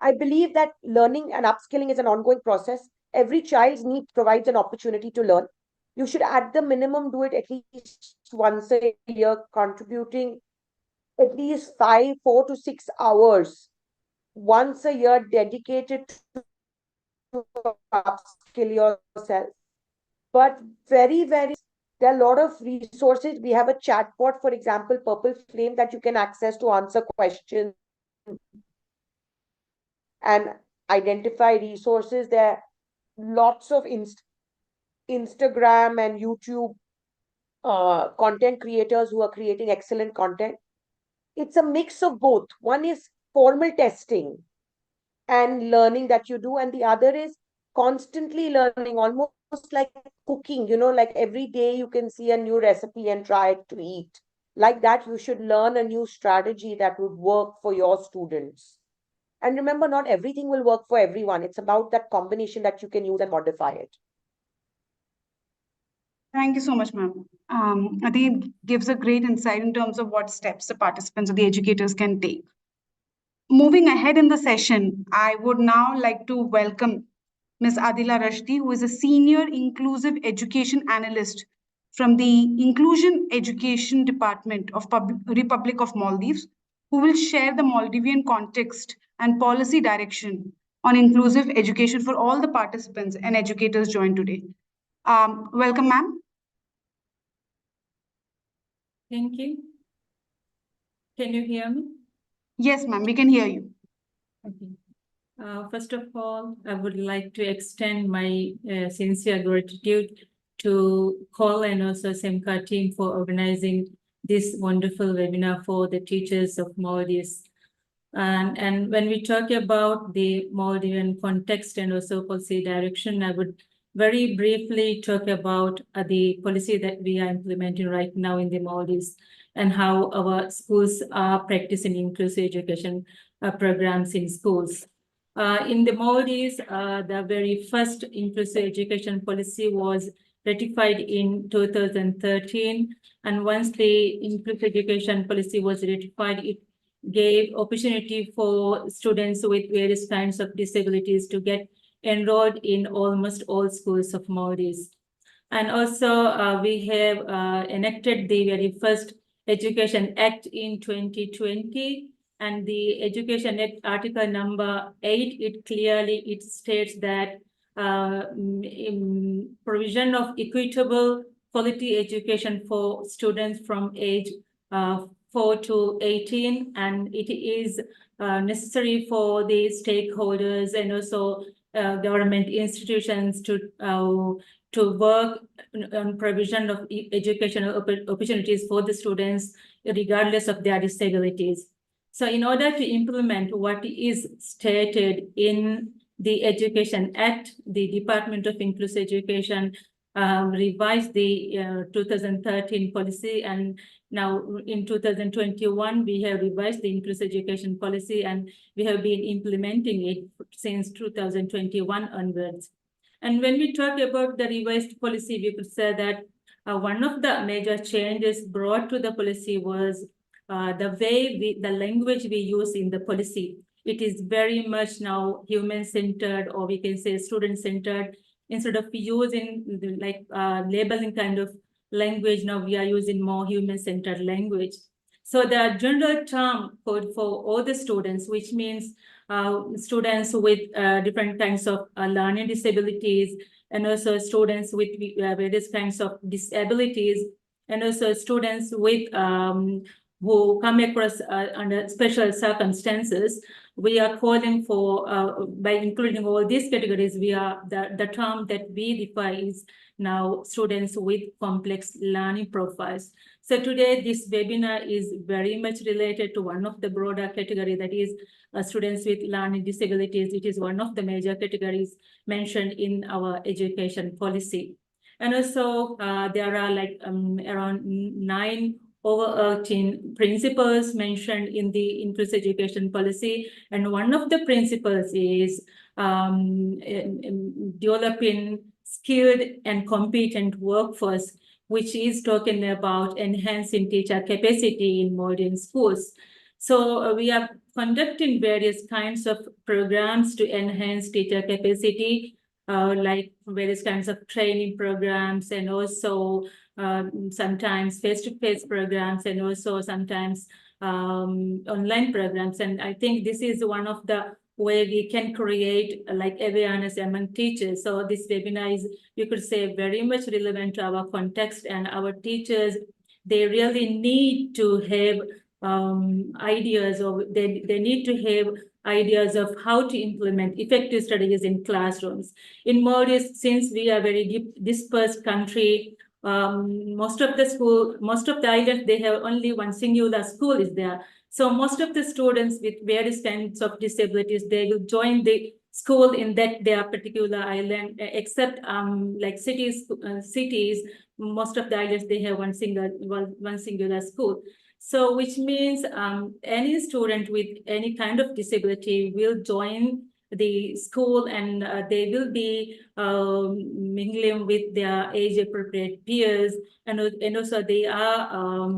I believe that learning and upskilling is an ongoing process. Every child's need provides an opportunity to learn. You should at the minimum do it at least once a year, contributing at least 4 to 6 hours once a year dedicated to upskill yourself. But very, there are a lot of resources. We have a chatbot, for example, Purple Flame, that you can access to answer questions and identify resources. There are lots of Instagram and YouTube content creators who are creating excellent content. It's a mix of both. One is formal testing and learning that you do, and the other is constantly learning, almost like cooking, like every day you can see a new recipe and try it to eat. Like that, you should learn a new strategy that would work for your students. And remember, not everything will work for everyone. It's about that combination that you can use and modify it. Thank you so much, ma'am. I think it gives a great insight in terms of what steps the participants or the educators can take. Moving ahead in the session, I would now like to welcome Ms. Adila Rashdi, who is a Senior Inclusive Education Analyst from the Inclusion Education Department of Republic of Maldives, who will share the Maldivian context and policy direction on inclusive education for all the participants and educators joined today. Welcome, ma'am. Thank you. Can you hear me? Yes, ma'am, we can hear you. Okay. First of all, I would like to extend my sincere gratitude to COL and also CEMCA team for organizing this wonderful webinar for the teachers of Maldives. And when we talk about the Maldivian context and also policy direction, I would very briefly talk about the policy that we are implementing right now in the Maldives and how our schools are practicing inclusive education programs in schools. In the Maldives, the very first inclusive education policy was ratified in 2013. And once the inclusive education policy was ratified, it gave opportunity for students with various kinds of disabilities to get enrolled in almost all schools of Maldives. And also we have enacted the very first Education Act in 2020. And the Education Act Article number 8, it states that provision of equitable quality education for students from age 4 to 18, and it is necessary for the stakeholders and also government institutions to work on provision of educational opportunities for the students, regardless of their disabilities. So in order to implement what is stated in the Education Act, the Department of Inclusive Education revised the 2013 policy, and now in 2021, we have revised the inclusive education policy, and we have been implementing it since 2021 onwards. And when we talk about the revised policy, we could say that one of the major changes brought to the policy was the language we use in the policy. It is very much now human-centered, or we can say student-centered. Instead of using labeling kind of language, now we are using more human-centered language. So the general term code for all the students, which means students with different kinds of learning disabilities, and also students with various kinds of disabilities, and also students with who come across under special circumstances. We are calling for, by including all these categories, the term that we define is now students with complex learning profiles. So today, this webinar is very much related to one of the broader category, that is students with learning disabilities. It is one of the major categories mentioned in our education policy. And also, there are like around 9 overarching principles mentioned in the inclusive education policy. And one of the principles is developing skilled and competent workforce, which is talking about enhancing teacher capacity in modern schools. So we are conducting various kinds of programs to enhance teacher capacity, like various kinds of training programs, and also sometimes face-to-face programs, and also sometimes online programs. And I think this is one of the way we can create like awareness among teachers. So this webinar is, you could say, very much relevant to our context, and our teachers, they really need to have ideas, or they need to have ideas of how to implement effective strategies in classrooms. In Maldives, since we are a very dispersed country, most of the islands, they have only one singular school is there. So most of the students with various kinds of disabilities, they will join the school in their particular island, except like cities, most of the islands, they have one singular school. So which means any student with any kind of disability will join the school, and they will be mingling with their age-appropriate peers, and also they are,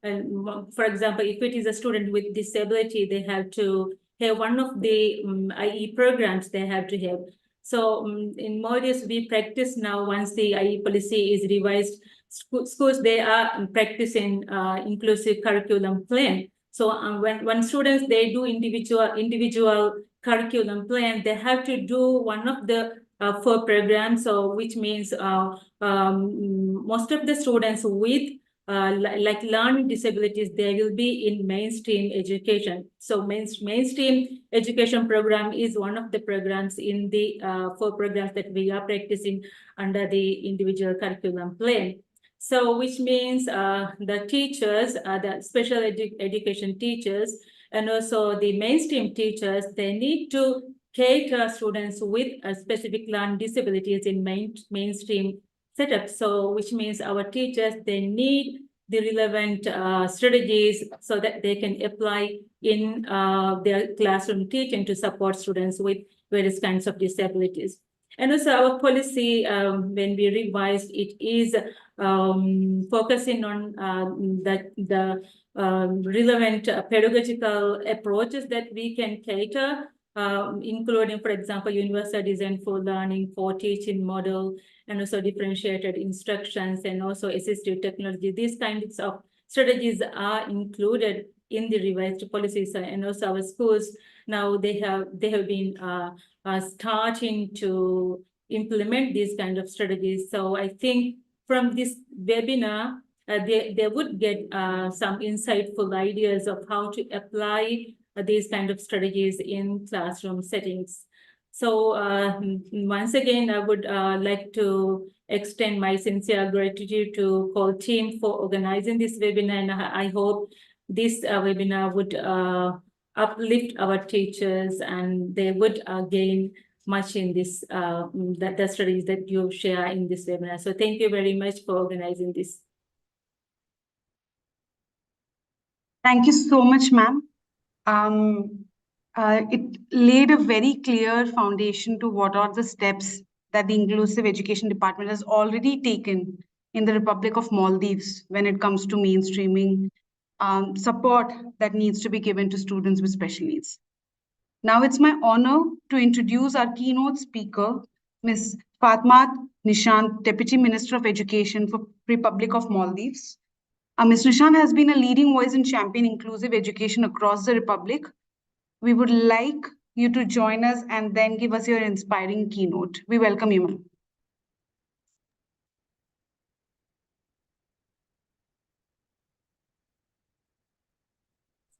and for example, if it is a student with disability, they have to have one of the IE programs they have to have. So in Maldives, we practice now, once the IE policy is revised, schools, they are practicing inclusive curriculum plan. So when students, they do individual curriculum plan, they have to do one of the 4 programs. So which means most of the students with like learning disabilities, they will be in mainstream education. So mainstream education program is one of the programs in the 4 programs that we are practicing under the individual curriculum plan. So which means the teachers, the special education teachers, and also the mainstream teachers, they need to cater students with specific learning disabilities in mainstream setup. So which means our teachers, they need the relevant strategies so that they can apply in their classroom teaching to support students with various kinds of disabilities. And also our policy, when we revised, it is focusing on the relevant pedagogical approaches that we can cater, including, for example, universal design for learning, for teaching model, and also differentiated instructions, and also assistive technology. These kinds of strategies are included in the revised policies, and also our schools now, they have been starting to implement these kind of strategies. So I think from this webinar, they would get some insightful ideas of how to apply these kind of strategies in classroom settings. So once again, I would like to extend my sincere gratitude to COL team for organizing this webinar, and I hope this webinar would uplift our teachers, and they would gain much in this, the strategies that you share in this webinar. So thank you very much for organizing this. Thank you so much, ma'am. It laid a very clear foundation to what are the steps that the Inclusive Education Department has already taken in the Republic of Maldives when it comes to mainstreaming support that needs to be given to students with special needs. Now it's my honor to introduce our keynote speaker, Ms. Fatma Nishant, Deputy Minister of Education for Republic of Maldives. Ms. Nishant has been a leading voice in championing inclusive education across the Republic. We would like you to join us and then give us your inspiring keynote. We welcome you, ma'am.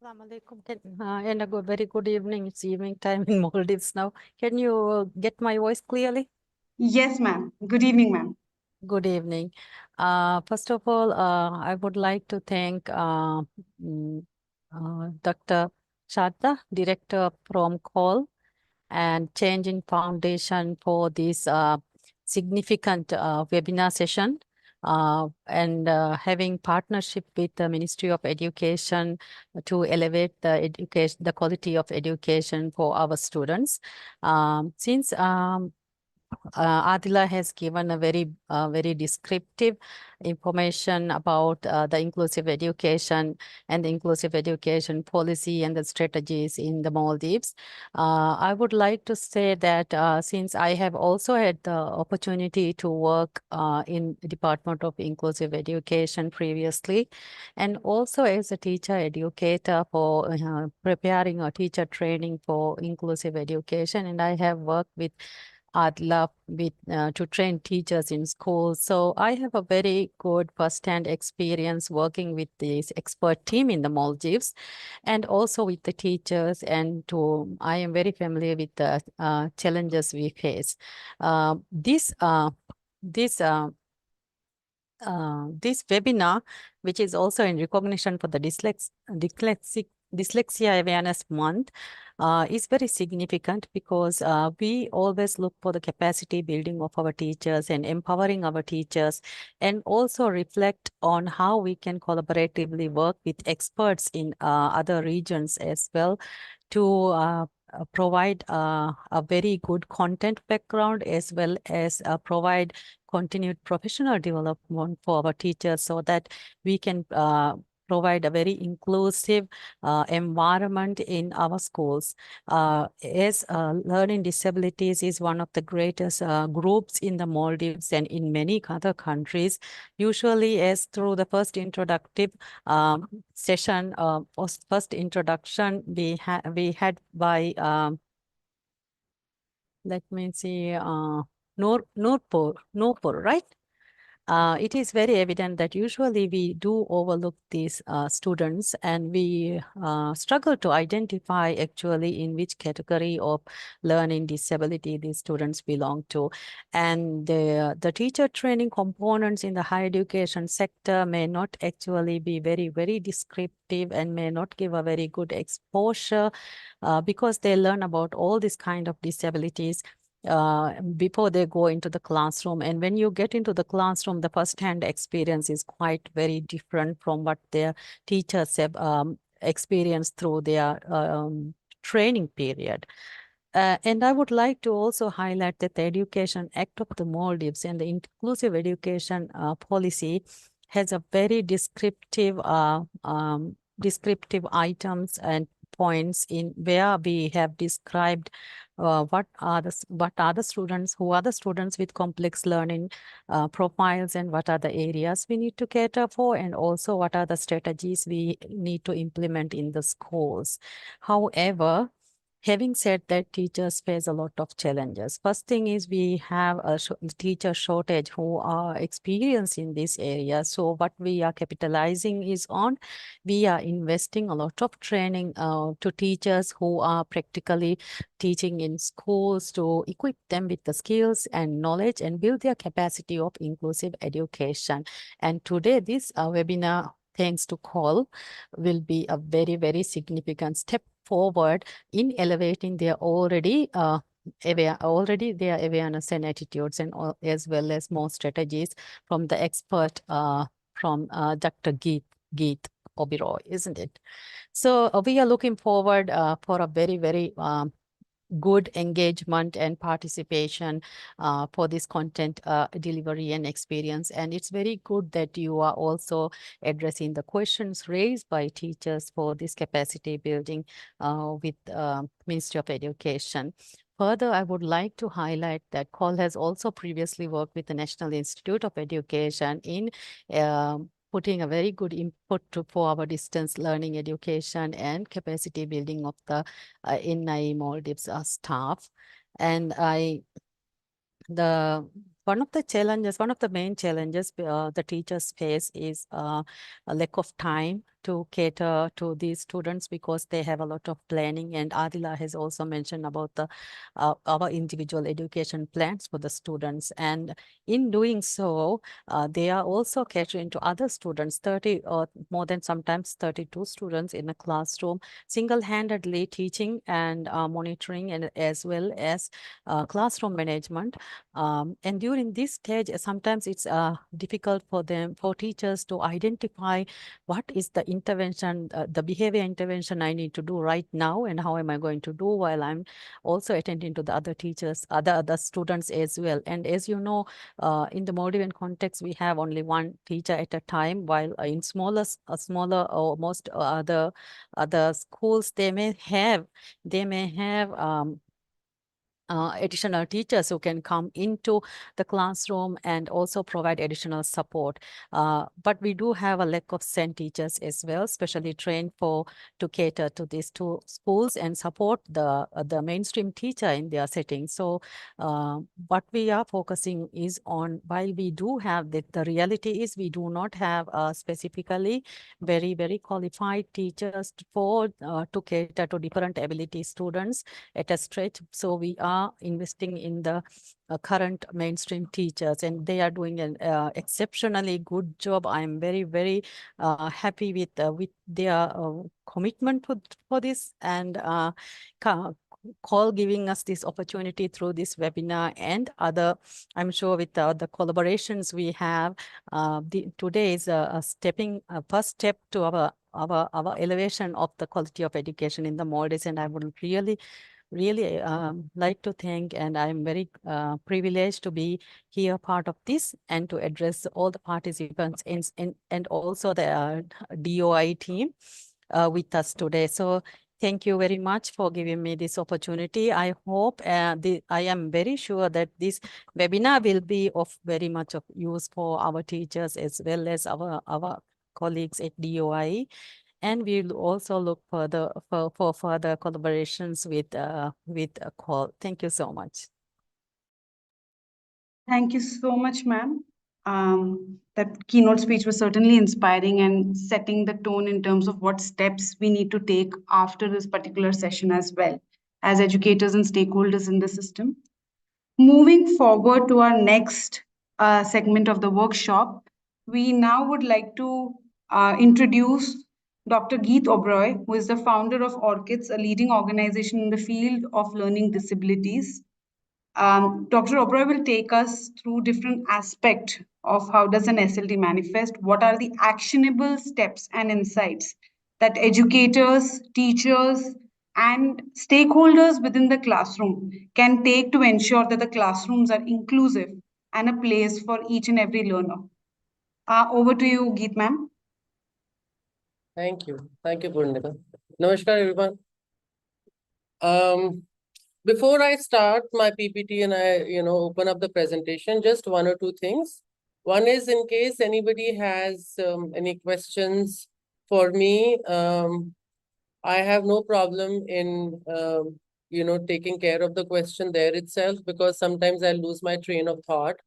Assalamu alaikum. And a very good evening. It's evening time in Maldives now. Can you get my voice clearly? Yes, ma'am. Good evening, ma'am. Good evening. First of all, I would like to thank Dr. Shadda, Director from CALL, and ChangeInkk Foundation for this significant webinar session. And having partnership with the Ministry of Education to elevate the quality of education for our students. Since Adila has given a very descriptive information about the inclusive education and the inclusive education policy and the strategies in the Maldives. I would like to say that since I have also had the opportunity to work in the Department of Inclusive Education previously, and also as a teacher educator for preparing a teacher training for inclusive education, and I have worked with Adla to train teachers in schools. So I have a very good first-hand experience working with this expert team in the Maldives and also with the teachers, and I am very familiar with the challenges we face. This webinar, which is also in recognition for the Dyslexia Awareness Month, is very significant because we always look for the capacity building of our teachers and empowering our teachers, and also reflect on how we can collaboratively work with experts in other regions as well to provide a very good content background, as well as provide continued professional development for our teachers, so that we can provide a very inclusive environment in our schools. As learning disabilities is one of the greatest groups in the Maldives and in many other countries, usually as through the first introductive session, first introduction we had by let me see, Nurpur, right? It is very evident that usually we do overlook these students, and we struggle to identify actually in which category of learning disability these students belong to. And the teacher training components in the higher education sector may not actually be very descriptive and may not give a very good exposure because they learn about all these kind of disabilities before they go into the classroom. And when you get into the classroom, the first-hand experience is quite very different from what their teachers have experienced through their training period. And I would like to also highlight that the Education Act of the Maldives and the Inclusive Education Policy has a very descriptive items and points in where we have described what are the students, who are the students with complex learning profiles, and what are the areas we need to cater for, and also what are the strategies we need to implement in the schools. However, having said that, teachers face a lot of challenges. First thing is we have a teacher shortage who are experienced in this area. So what we are capitalizing is on, we are investing a lot of training to teachers who are practically teaching in schools to equip them with the skills and knowledge and build their capacity of inclusive education. And today, this webinar, thanks to CALL, will be a very significant step forward in elevating their already their awareness and attitudes, and as well as more strategies from the expert from Dr. Geet Oberoi, isn't it? So we are looking forward for a very good engagement and participation for this content delivery and experience. And it's very good that you are also addressing the questions raised by teachers for this capacity building with Ministry of Education. Further, I would like to highlight that CALL has also previously worked with the National Institute of Education in putting a very good input for our distance learning education and capacity building of the NIE Maldives staff. And one of the main challenges the teachers face is a lack of time to cater to these students because they have a lot of planning. And Adila has also mentioned about our individual education plans for the students. And in doing so, they are also catering to other students, 30 or more than sometimes 32 students in a classroom, single-handedly teaching and monitoring, and as well as classroom management. And during this stage, sometimes it's difficult for teachers to identify what is the intervention, the behavior intervention I need to do right now, and how am I going to do while I'm also attending to the other teachers, other students as well. And as you know, in the Maldivian context, we have only one teacher at a time, while in smaller or most other schools, they may have additional teachers who can come into the classroom and also provide additional support. But we do have a lack of SEN teachers as well, specially trained to cater to these two schools and support the mainstream teacher in their setting. So what we are focusing is on, while we do have the reality is we do not have specifically very, very qualified teachers to cater to different ability students at a stretch. So we are investing in the current mainstream teachers, and they are doing an exceptionally good job. I am very, very happy with their commitment for this, and call giving us this opportunity through this webinar and other, I'm sure with the collaborations we have. Today is a first step to our elevation of the quality of education in the Maldives, and I would really like to thank, and I'm very privileged to be here part of this and to address all the participants and also the DOI team with us today. So thank you very much for giving me this opportunity. I hope I am very sure that this webinar will be of very much of use for our teachers as well as our colleagues at DOI. And we will also look further for further collaborations with CALL. Thank you so much. Thank you so much, ma'am. That keynote speech was certainly inspiring and setting the tone in terms of what steps we need to take after this particular session as well, as educators and stakeholders in the system. Moving forward to our next segment of the workshop, we now would like to introduce Dr. Geet Oberoi, who is the founder of ORCIDS, a leading organization in the field of learning disabilities. Dr. Oberoi will take us through different aspects of how does an SLD manifest, what are the actionable steps and insights that educators, teachers, and stakeholders within the classroom can take to ensure that the classrooms are inclusive and a place for each and every learner. Over to you, Geet ma'am. Thank you. Thank you, Purnima. Namaskar, everyone. Before I start my PPT and I, open up the presentation, just one or two things. One is, in case anybody has any questions for me, I have no problem in, taking care of the question there itself, because sometimes I lose my train of thought.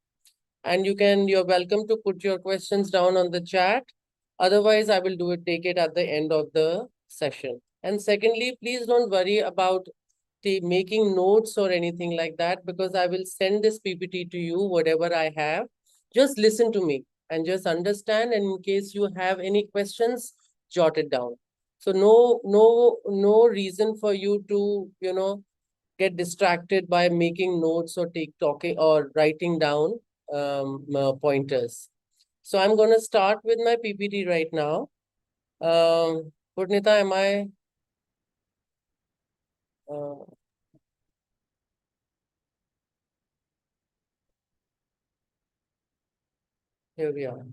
And you're welcome to put your questions down on the chat. Otherwise, I will take it at the end of the session. And secondly, please don't worry about making notes or anything like that, because I will send this PPT to you, whatever I have. Just listen to me and just understand. And in case you have any questions, jot it down. So no reason for you to, get distracted by making notes or talking or writing down pointers. So I'm going to start with my PPT right now. Purnita, am I? Here we are.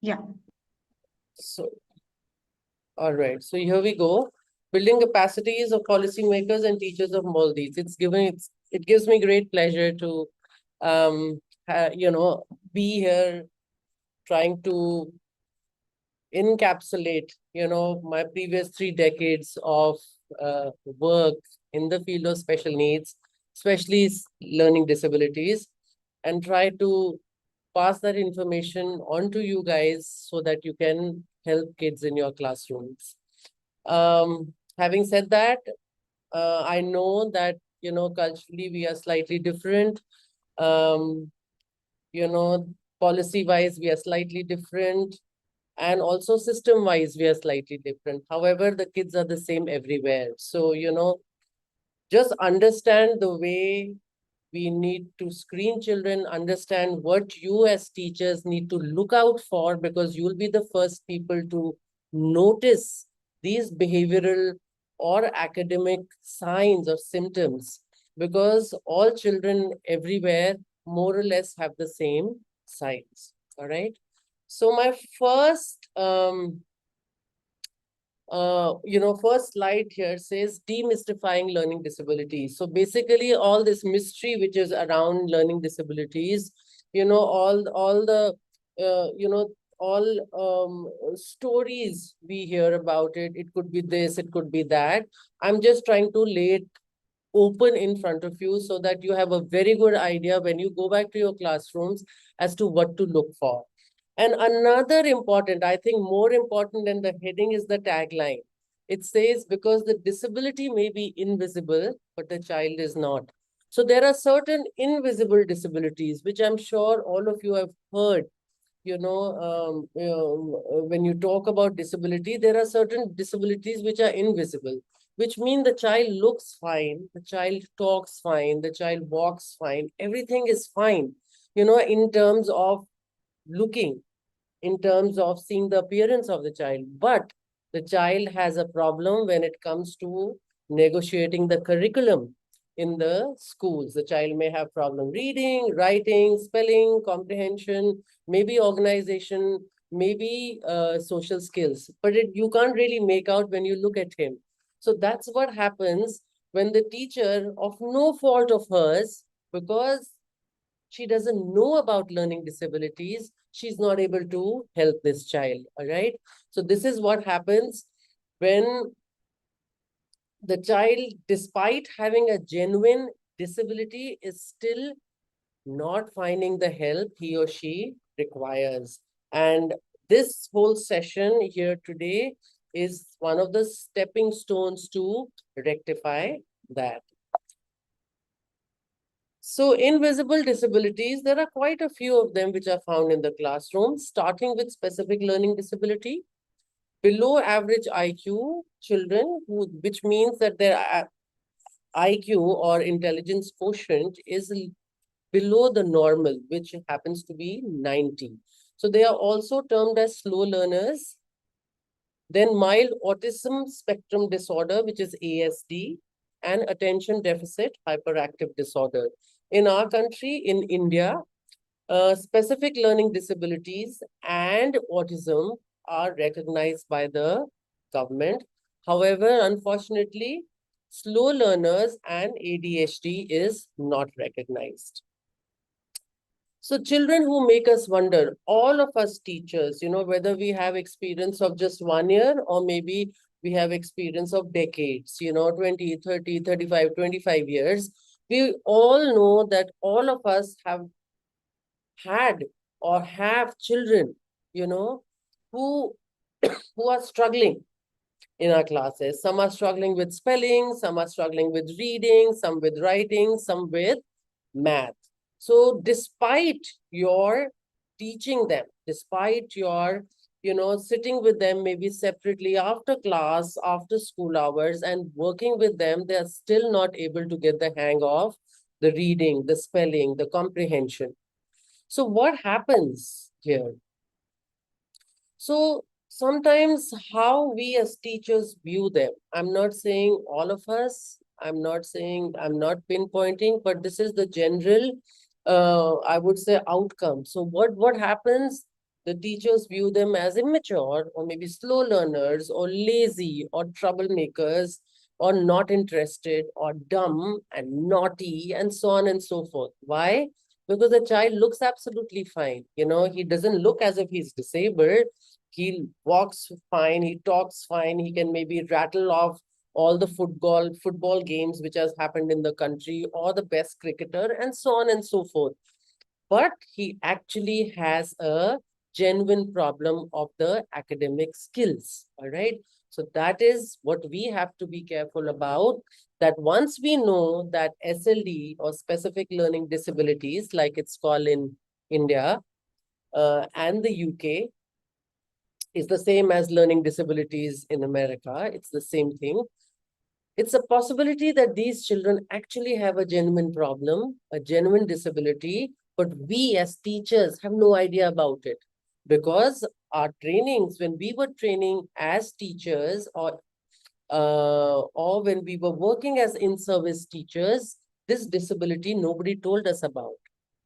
Yeah. So, all right. So here we go. Building capacities of policymakers and teachers of Maldives. It gives me great pleasure to, be here trying to encapsulate, my previous 3 decades of work in the field of special needs, especially learning disabilities, and try to pass that information on to you guys so that you can help kids in your classrooms. Having said that, I know that, culturally we are slightly different. Policy-wise, we are slightly different. And also system-wise, we are slightly different. However, the kids are the same everywhere. So, just understand the way we need to screen children, understand what you as teachers need to look out for, because you'll be the first people to notice these behavioral or academic signs or symptoms, because all children everywhere more or less have the same signs. All right. So my first first slide here says demystifying learning disabilities. So basically all this mystery which is around learning disabilities, all the stories we hear about it. It could be this, it could be that. I'm just trying to lay it open in front of you so that you have a very good idea when you go back to your classrooms as to what to look for. And another important, I think more important than the heading, is the tagline. It says, because the disability may be invisible, but the child is not. So there are certain invisible disabilities, which I'm sure all of you have heard. When you talk about disability, there are certain disabilities which are invisible, which mean the child looks fine, the child talks fine, the child walks fine, everything is fine, in terms of looking, in terms of seeing the appearance of the child. But the child has a problem when it comes to negotiating the curriculum in the schools. The child may have problem reading, writing, spelling, comprehension, maybe organization, maybe social skills. But you can't really make out when you look at him. So that's what happens when the teacher, of no fault of hers, because she doesn't know about learning disabilities, she's not able to help this child. All right. So this is what happens when the child, despite having a genuine disability, is still not finding the help he or she requires. And this whole session here today is one of the stepping stones to rectify that. So invisible disabilities, there are quite a few of them which are found in the classroom, starting with specific learning disability. Below average IQ children, which means that their IQ or intelligence quotient is below the normal, which happens to be 90. So they are also termed as slow learners. Then mild autism spectrum disorder, which is ASD, and attention deficit hyperactive disorder. In our country, in India, specific learning disabilities and autism are recognized by the government. However, unfortunately, slow learners and ADHD is not recognized. So children who make us wonder, all of us teachers, whether we have experience of just 1 year or maybe we have experience of decades, 20, 30, 35, 25 years, we all know that all of us have had or have children, who are struggling in our classes. Some are struggling with spelling, some are struggling with reading, some with writing, some with math. So despite your teaching them, despite your, sitting with them maybe separately after class, after school hours and working with them, they are still not able to get the hang of the reading, the spelling, the comprehension. So what happens here? So sometimes how we as teachers view them, I'm not saying all of us, I'm not pinpointing, but this is the general, I would say, outcome. So what happens? The teachers view them as immature or maybe slow learners or lazy or troublemakers or not interested or dumb and naughty and so on and so forth. Why? Because the child looks absolutely fine. He doesn't look as if he's disabled. He walks fine, he talks fine, he can maybe rattle off all the football games which has happened in the country, or the best cricketer, and so on and so forth. But he actually has a genuine problem of the academic skills. All right. So that is what we have to be careful about, that once we know that SLD, or specific learning disabilities, like it's called in India and the UK, is the same as learning disabilities in America. It's the same thing. It's a possibility that these children actually have a genuine problem, a genuine disability, but we as teachers have no idea about it, because our trainings, when we were training as teachers, or when we were working as in-service teachers, this disability nobody told us about,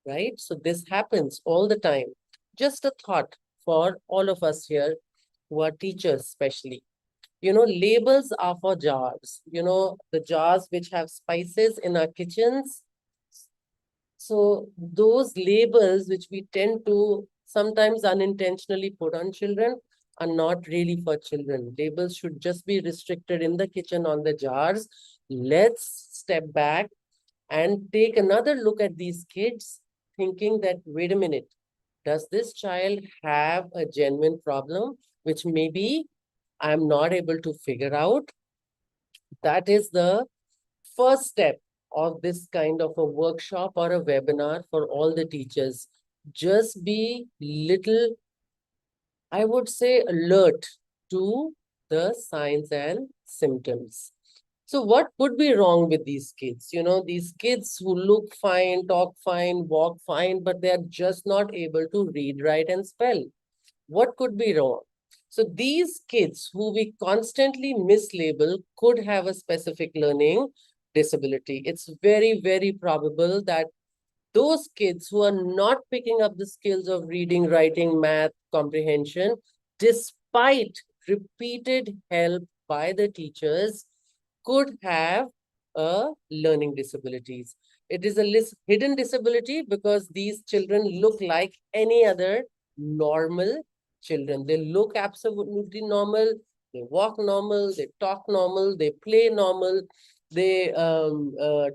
right? So this happens all the time. Just a thought for all of us here who are teachers especially. You know, labels are for jars. You know, the jars which have spices in our kitchens. So those labels which we tend to sometimes unintentionally put on children are not really for children. Labels should just be restricted in the kitchen on the jars. Let's step back and take another look at these kids, thinking that, wait a minute, does this child have a genuine problem, which maybe I'm not able to figure out? That is the first step of this kind of a workshop or a webinar for all the teachers. Just be little, I would say, alert to the signs and symptoms. So what could be wrong with these kids? You know, these kids who look fine, talk fine, walk fine, but they are just not able to read, write, and spell. What could be wrong? So these kids who we constantly mislabel could have a specific learning disability. It's very, very probable that those kids who are not picking up the skills of reading, writing, math, comprehension, despite repeated help by the teachers, could have a learning disabilities. It is a hidden disability because these children look like any other normal children. They look absolutely normal. They walk normal. They talk normal. They play normal. They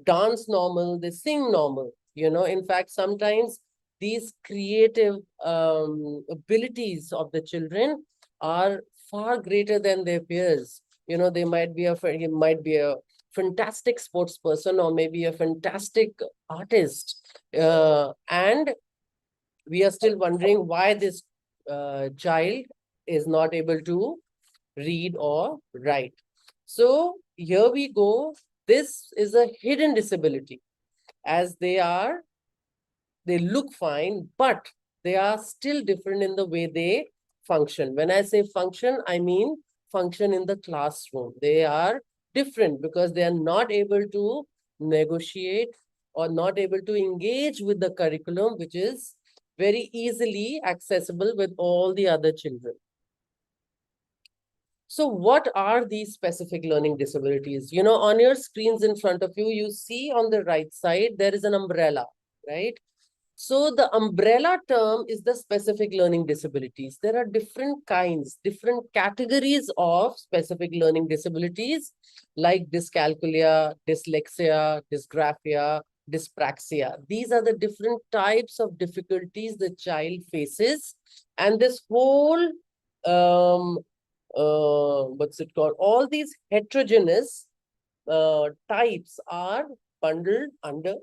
dance normal. They sing normal. You know, in fact, sometimes these creative abilities of the children are far greater than their peers. You know, they might be a fantastic sports person, or maybe a fantastic artist. And we are still wondering why this child is not able to read or write. So here we go. This is a hidden disability, as they look fine, but they are still different in the way they function. When I say function, I mean function in the classroom. They are different because they are not able to negotiate or not able to engage with the curriculum, which is very easily accessible with all the other children. So what are these specific learning disabilities? You know, on your screens in front of you, you see on the right side, there is an umbrella, right? So the umbrella term is the specific learning disabilities. There are different kinds, different categories of specific learning disabilities, like dyscalculia, dyslexia, dysgraphia, dyspraxia. These are the different types of difficulties the child faces. And this whole, what's it called? All these heterogeneous types are bundled under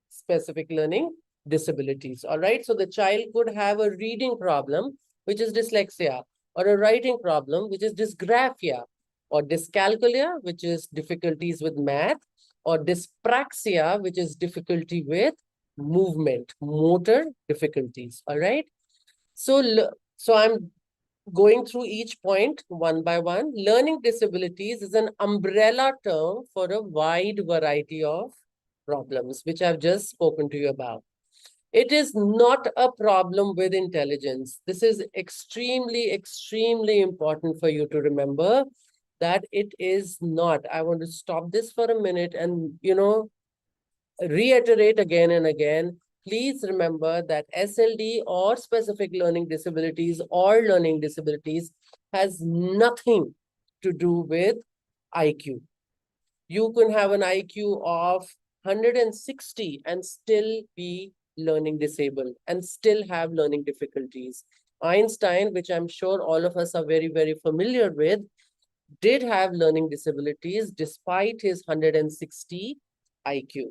specific learning disabilities. All right. So the child could have a reading problem, which is dyslexia, or a writing problem, which is dysgraphia, or dyscalculia, which is difficulties with math, or dyspraxia, which is difficulty with movement, motor difficulties. All right. So I'm going through each point one by one. Learning disabilities is an umbrella term for a wide variety of problems, which I've just spoken to you about. It is not a problem with intelligence. This is extremely, extremely important for you to remember that it is not. I want to stop this for a minute and, you know, reiterate again and again. please remember that SLD or specific learning disabilities or learning disabilities has nothing to do with IQ. You can have an IQ of 160 and still be learning disabled and still have learning difficulties. Einstein, which I'm sure all of us are very, very familiar with, did have learning disabilities despite his 160 IQ.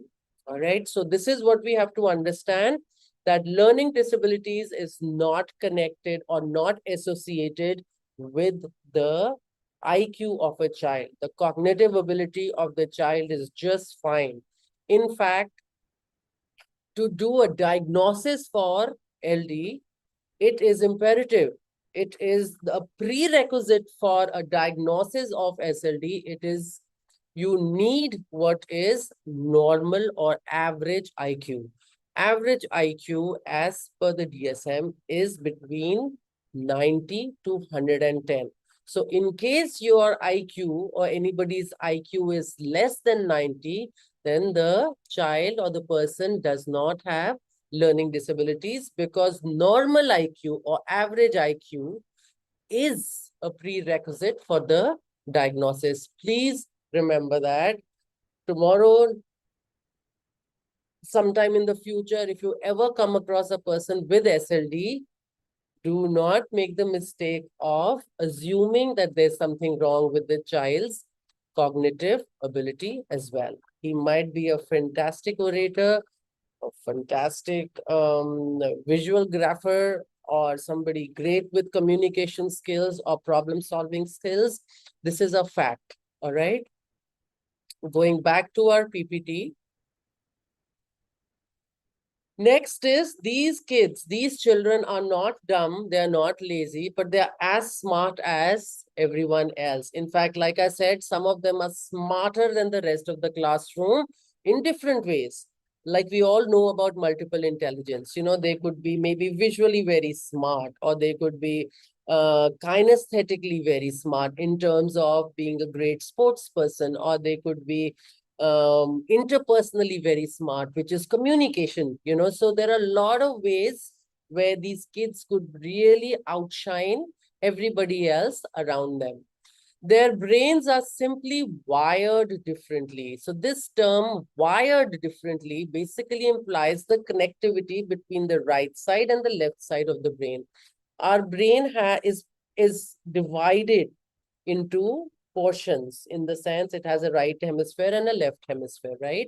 All right. So this is what we have to understand, that learning disabilities is not connected or not associated with the IQ of a child. The cognitive ability of the child is just fine. In fact, to do a diagnosis for LD, it is imperative. It is a prerequisite for a diagnosis of SLD. It is, you need what is normal or average IQ. Average IQ as per the DSM is between 90 to 110. So in case your IQ or anybody's IQ is less than 90, then the child or the person does not have learning disabilities, because normal IQ or average IQ is a prerequisite for the diagnosis. Please remember that. Tomorrow, sometime in the future, if you ever come across a person with SLD, do not make the mistake of assuming that there's something wrong with the child's cognitive ability as well. He might be a fantastic orator, a fantastic visual grapher, or somebody great with communication skills or problem solving skills. This is a fact. All right. Going back to our PPT. Next is, these kids, these children are not dumb, they're not lazy, but they're as smart as everyone else. In fact, like I said, some of them are smarter than the rest of the classroom in different ways. Like we all know about multiple intelligence, you know, they could be maybe visually very smart, or they could be kinesthetically very smart in terms of being a great sports person, or they could be interpersonally very smart, which is communication, you know. So there are a lot of ways where these kids could really outshine everybody else around them. Their brains are simply wired differently. So this term wired differently basically implies the connectivity between the right side and the left side of the brain. Our brain is divided into portions, in the sense it has a right hemisphere and a left hemisphere, right?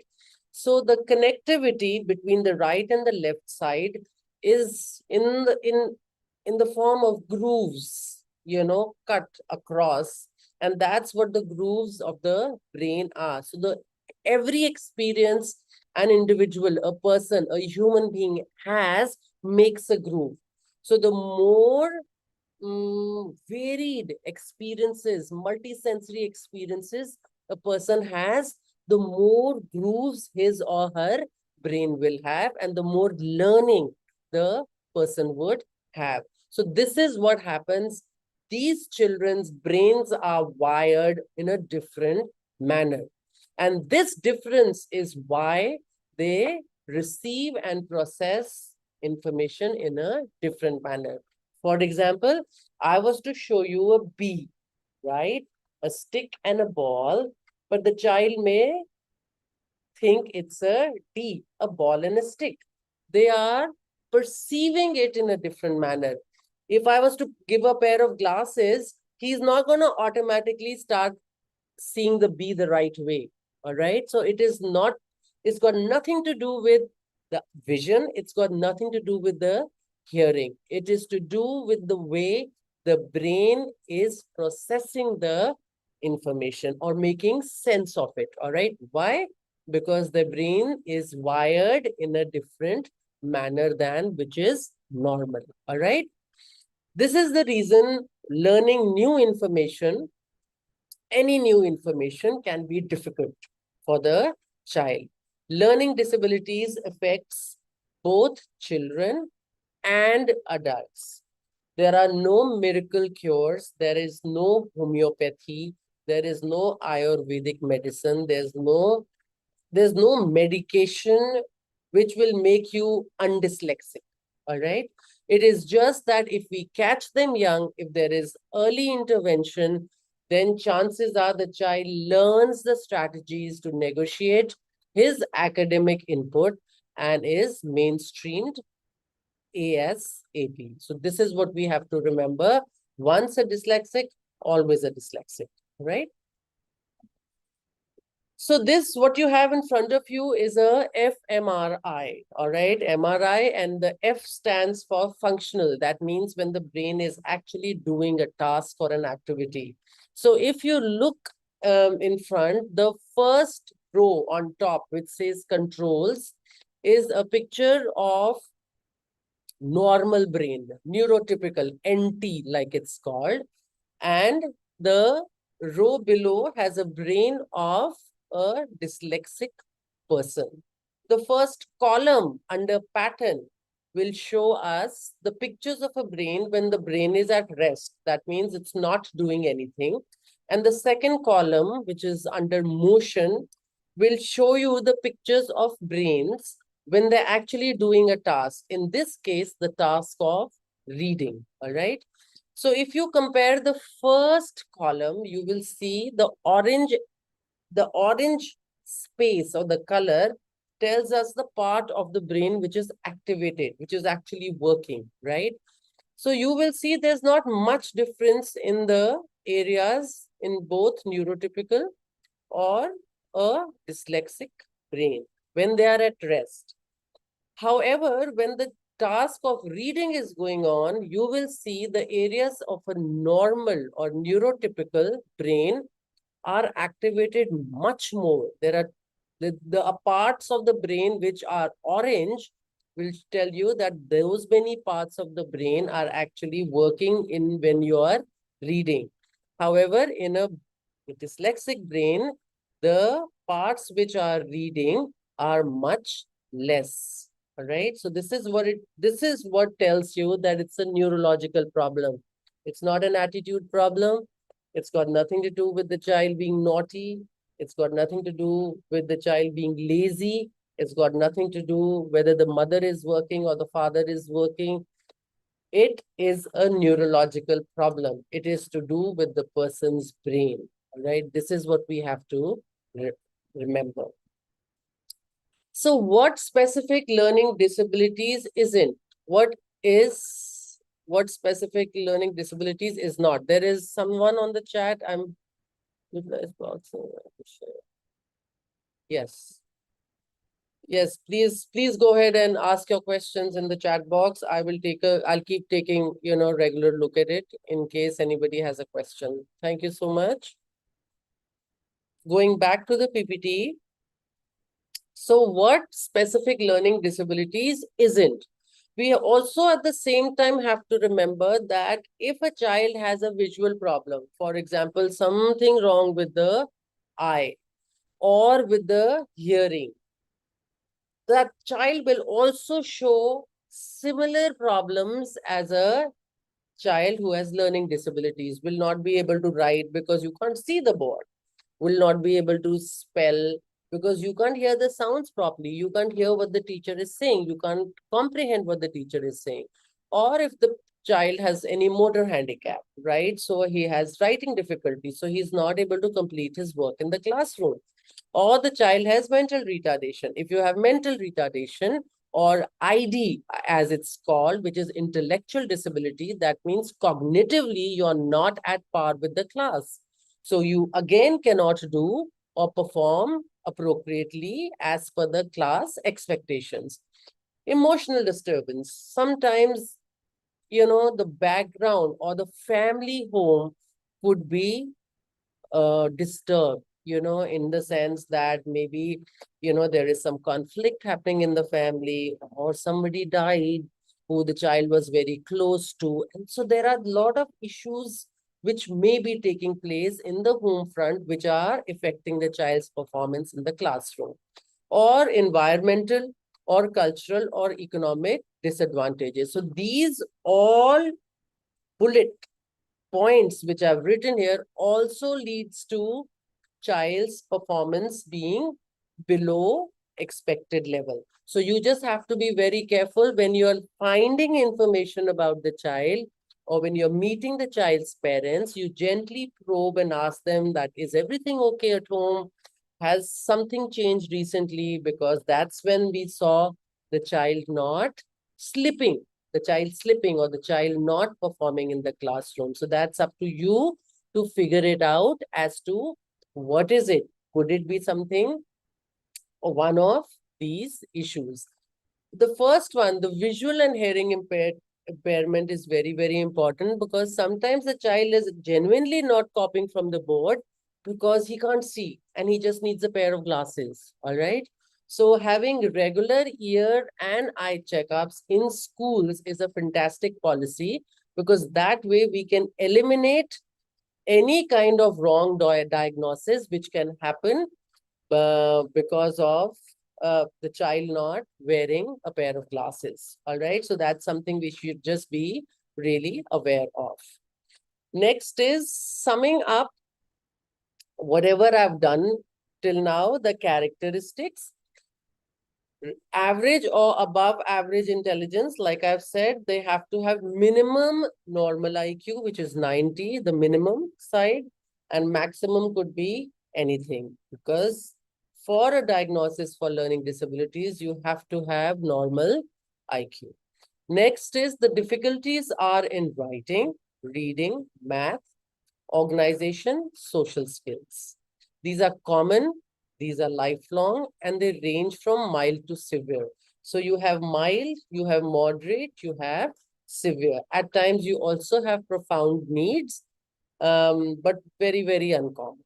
So the connectivity between the right and the left side is in the form of grooves, you know, cut across, and that's what the grooves of the brain are. So every experience an individual, a person, a human being has makes a groove. So the more varied experiences, multi-sensory experiences a person has, the more grooves his or her brain will have, and the more learning the person would have. So this is what happens. These children's brains are wired in a different manner. And this difference is why they receive and process information in a different manner. For example, I was to show you a bee, right? A stick and a ball, but the child may think it's a D, a ball and a stick. They are perceiving it in a different manner. If I was to give a pair of glasses, he's not going to automatically start seeing the bee the right way. All right. So it's got nothing to do with the vision. It's got nothing to do with the hearing. It is to do with the way the brain is processing the information or making sense of it. All right. Why? Because the brain is wired in a different manner than which is normal. All right. This is the reason learning new information, any new information, can be difficult for the child. Learning disabilities affects both children and adults. There are no miracle cures. There is no homeopathy. There is no Ayurvedic medicine. There's no medication which will make you undyslexic. All right. It is just that if we catch them young, if there is early intervention, then chances are the child learns the strategies to negotiate his academic input and is mainstreamed ASAP. So this is what we have to remember. Once a dyslexic, always a dyslexic, right? So this, what you have in front of you is a fMRI, all right? MRI, and the F stands for functional. That means when the brain is actually doing a task or an activity. So if you look in front, the first row on top, which says controls, is a picture of normal brain, neurotypical, NT like it's called. And the row below has a brain of a dyslexic person. The first column under pattern will show us the pictures of a brain when the brain is at rest. That means it's not doing anything. And the second column, which is under motion, will show you the pictures of brains when they're actually doing a task. In this case, the task of reading, all right? So if you compare the first column, you will see the orange space or the color tells us the part of the brain which is activated, which is actually working, right? So you will see there's not much difference in the areas in both neurotypical or a dyslexic brain when they are at rest. However, when the task of reading is going on, you will see the areas of a normal or neurotypical brain are activated much more. There are the parts of the brain which are orange will tell you that those many parts of the brain are actually working in when you are reading. However, in a dyslexic brain, the parts which are reading are much less. All right. So this is what tells you that it's a neurological problem. It's not an attitude problem. It's got nothing to do with the child being naughty. It's got nothing to do with the child being lazy. It's got nothing to do whether the mother is working or the father is working. It is a neurological problem. It is to do with the person's brain. All right. This is what we have to remember. So what specific learning disabilities isn't? What specific learning disabilities is not? There is someone on the chat. Yes. Yes, please go ahead and ask your questions in the chat box. I'll keep taking, regular look at it in case anybody has a question. Thank you so much. Going back to the PPT. So what specific learning disabilities isn't? We also at the same time have to remember that if a child has a visual problem, for example, something wrong with the eye or with the hearing, that child will also show similar problems as a child who has learning disabilities, will not be able to write because you can't see the board, will not be able to spell because you can't hear the sounds properly. You can't hear what the teacher is saying. You can't comprehend what the teacher is saying. Or if the child has any motor handicap, right? So he has writing difficulties. So he's not able to complete his work in the classroom. Or the child has mental retardation. If you have mental retardation or ID, as it's called, which is intellectual disability, that means cognitively you're not at par with the class. So you again cannot do or perform appropriately as per the class expectations. Emotional disturbance. Sometimes, the background or the family home could be disturbed, in the sense that maybe, there is some conflict happening in the family or somebody died who the child was very close to. And so there are a lot of issues which may be taking place in the home front, which are affecting the child's performance in the classroom, or environmental or cultural or economic disadvantages. So these all bullet points which I've written here also leads to child's performance being below expected level. So you just have to be very careful when you're finding information about the child, or when you're meeting the child's parents, you gently probe and ask them that, is everything okay at home? Has something changed recently? Because that's when we saw the child not slipping, or the child not performing in the classroom. So that's up to you to figure it out as to what is it. Could it be something or one of these issues? The first one, the visual and hearing impairment is very, very important, because sometimes the child is genuinely not copying from the board because he can't see and he just needs a pair of glasses. All right. So having regular ear and eye checkups in schools is a fantastic policy, because that way we can eliminate any kind of wrong diagnosis which can happen because of the child not wearing a pair of glasses. All right. So that's something we should just be really aware of. Next is summing up whatever I've done till now, the characteristics. Average or above average intelligence, like I've said, they have to have minimum normal IQ, which is 90, the minimum side, and maximum could be anything, because for a diagnosis for learning disabilities, you have to have normal IQ. Next is the difficulties are in writing, reading, math, organization, social skills. These are common, these are lifelong, and they range from mild to severe. So you have mild, you have moderate, you have severe. At times you also have profound needs, but very, very uncommon.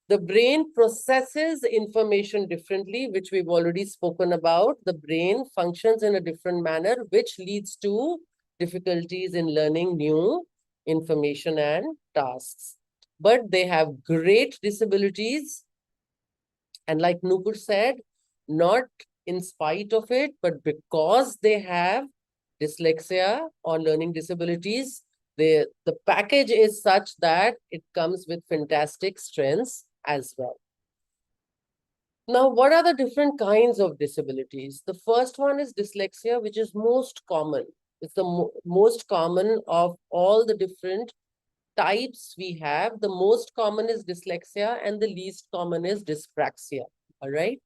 The brain processes information differently, which we've already spoken about. The brain functions in a different manner, which leads to difficulties in learning new information and tasks. But they have great disabilities. And like Nupur said, not in spite of it, but because they have dyslexia or learning disabilities, the package is such that it comes with fantastic strengths as well. Now, what are the different kinds of disabilities? The first one is dyslexia, which is most common. It's the most common of all the different types we have. The most common is dyslexia and the least common is dyspraxia. All right.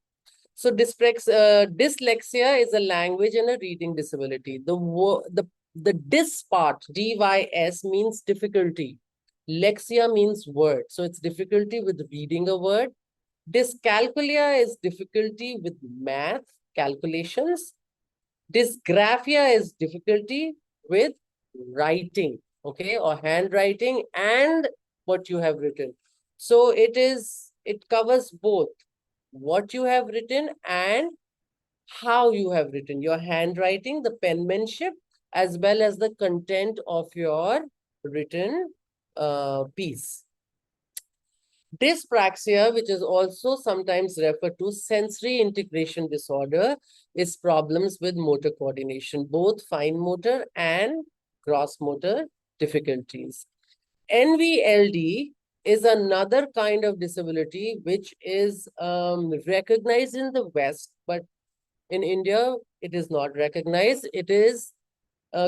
So dyslexia is a language and a reading disability. The dys part, D-Y-S, means difficulty. Lexia means word. So it's difficulty with reading a word. Dyscalculia is difficulty with math calculations. Dysgraphia is difficulty with writing, okay, or handwriting and what you have written. So it covers both what you have written and how you have written, your handwriting, the penmanship, as well as the content of your written piece. Dyspraxia, which is also sometimes referred to sensory integration disorder, is problems with motor coordination, both fine motor and gross motor difficulties. NVLD is another kind of disability which is recognized in the West, but in India, it is not recognized. It is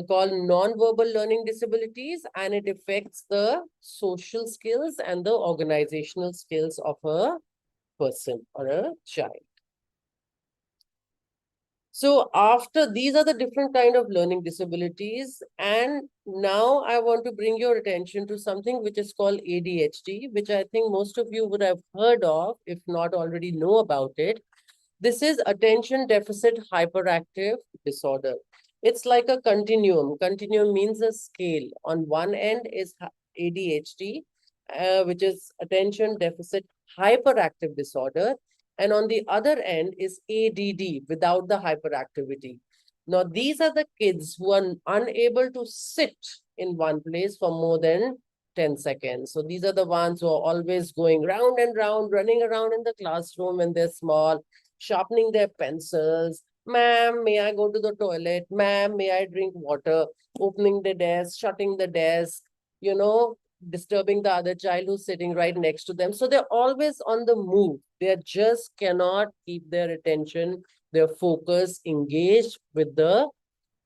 called non-verbal learning disabilities, and it affects the social skills and the organizational skills of a person or a child. So after these are the different kind of learning disabilities, and now I want to bring your attention to something which is called ADHD, which I think most of you would have heard of, if not already know about it. This is attention deficit hyperactive disorder. It's like a continuum. Continuum means a scale. On one end is ADHD, which is attention deficit hyperactive disorder. And on the other end is ADD without the hyperactivity. Now, these are the kids who are unable to sit in one place for more than 10 seconds. So these are the ones who are always going round and round, running around in the classroom when they're small, sharpening their pencils. Ma'am, may I go to the toilet? Ma'am, may I drink water? Opening the desk, shutting the desk, you know, disturbing the other child who's sitting right next to them. So they're always on the move. They just cannot keep their attention, their focus engaged with the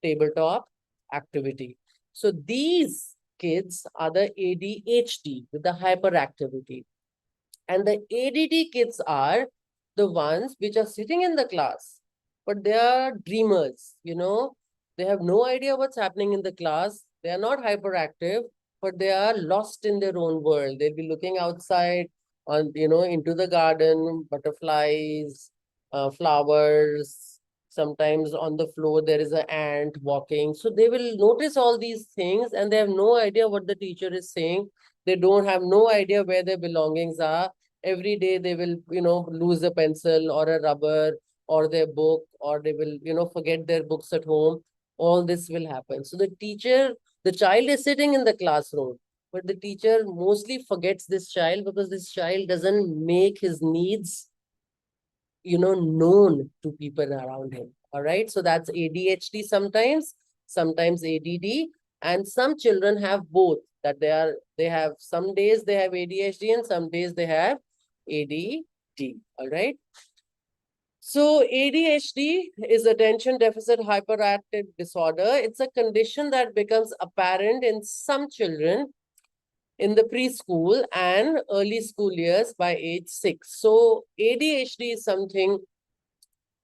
tabletop activity. So these kids are the ADHD with the hyperactivity. And the ADD kids are the ones which are sitting in the class, but they are dreamers, They have no idea what's happening in the class. They are not hyperactive, but they are lost in their own world. They'll be looking outside on, into the garden, butterflies, flowers. Sometimes on the floor, there is an ant walking. So they will notice all these things and they have no idea what the teacher is saying. They don't have no idea where their belongings are. Every day they will, lose a pencil or a rubber or their book, or they will, forget their books at home. All this will happen. So the child is sitting in the classroom, but the teacher mostly forgets this child because this child doesn't make his needs, known to people around him. All right. So that's ADHD sometimes ADD, and some children have both, that they have some days they have ADHD and some days they have ADD. All right. So ADHD is attention deficit hyperactive disorder. It's a condition that becomes apparent in some children in the preschool and early school years by age 6. So ADHD is something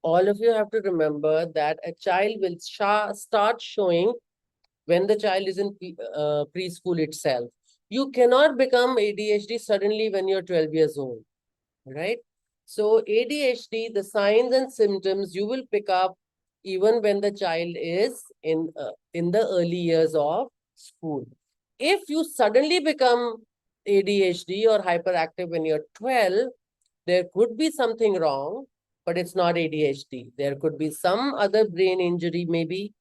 all of you have to remember, that a child will start showing when the child is in preschool itself. You cannot become ADHD suddenly when you're 12 years old, right? So ADHD, the signs and symptoms you will pick up even when the child is in the early years of school. If you suddenly become ADHD or hyperactive when you're 12, there could be something wrong, but it's not ADHD. There could be some other brain injury maybe,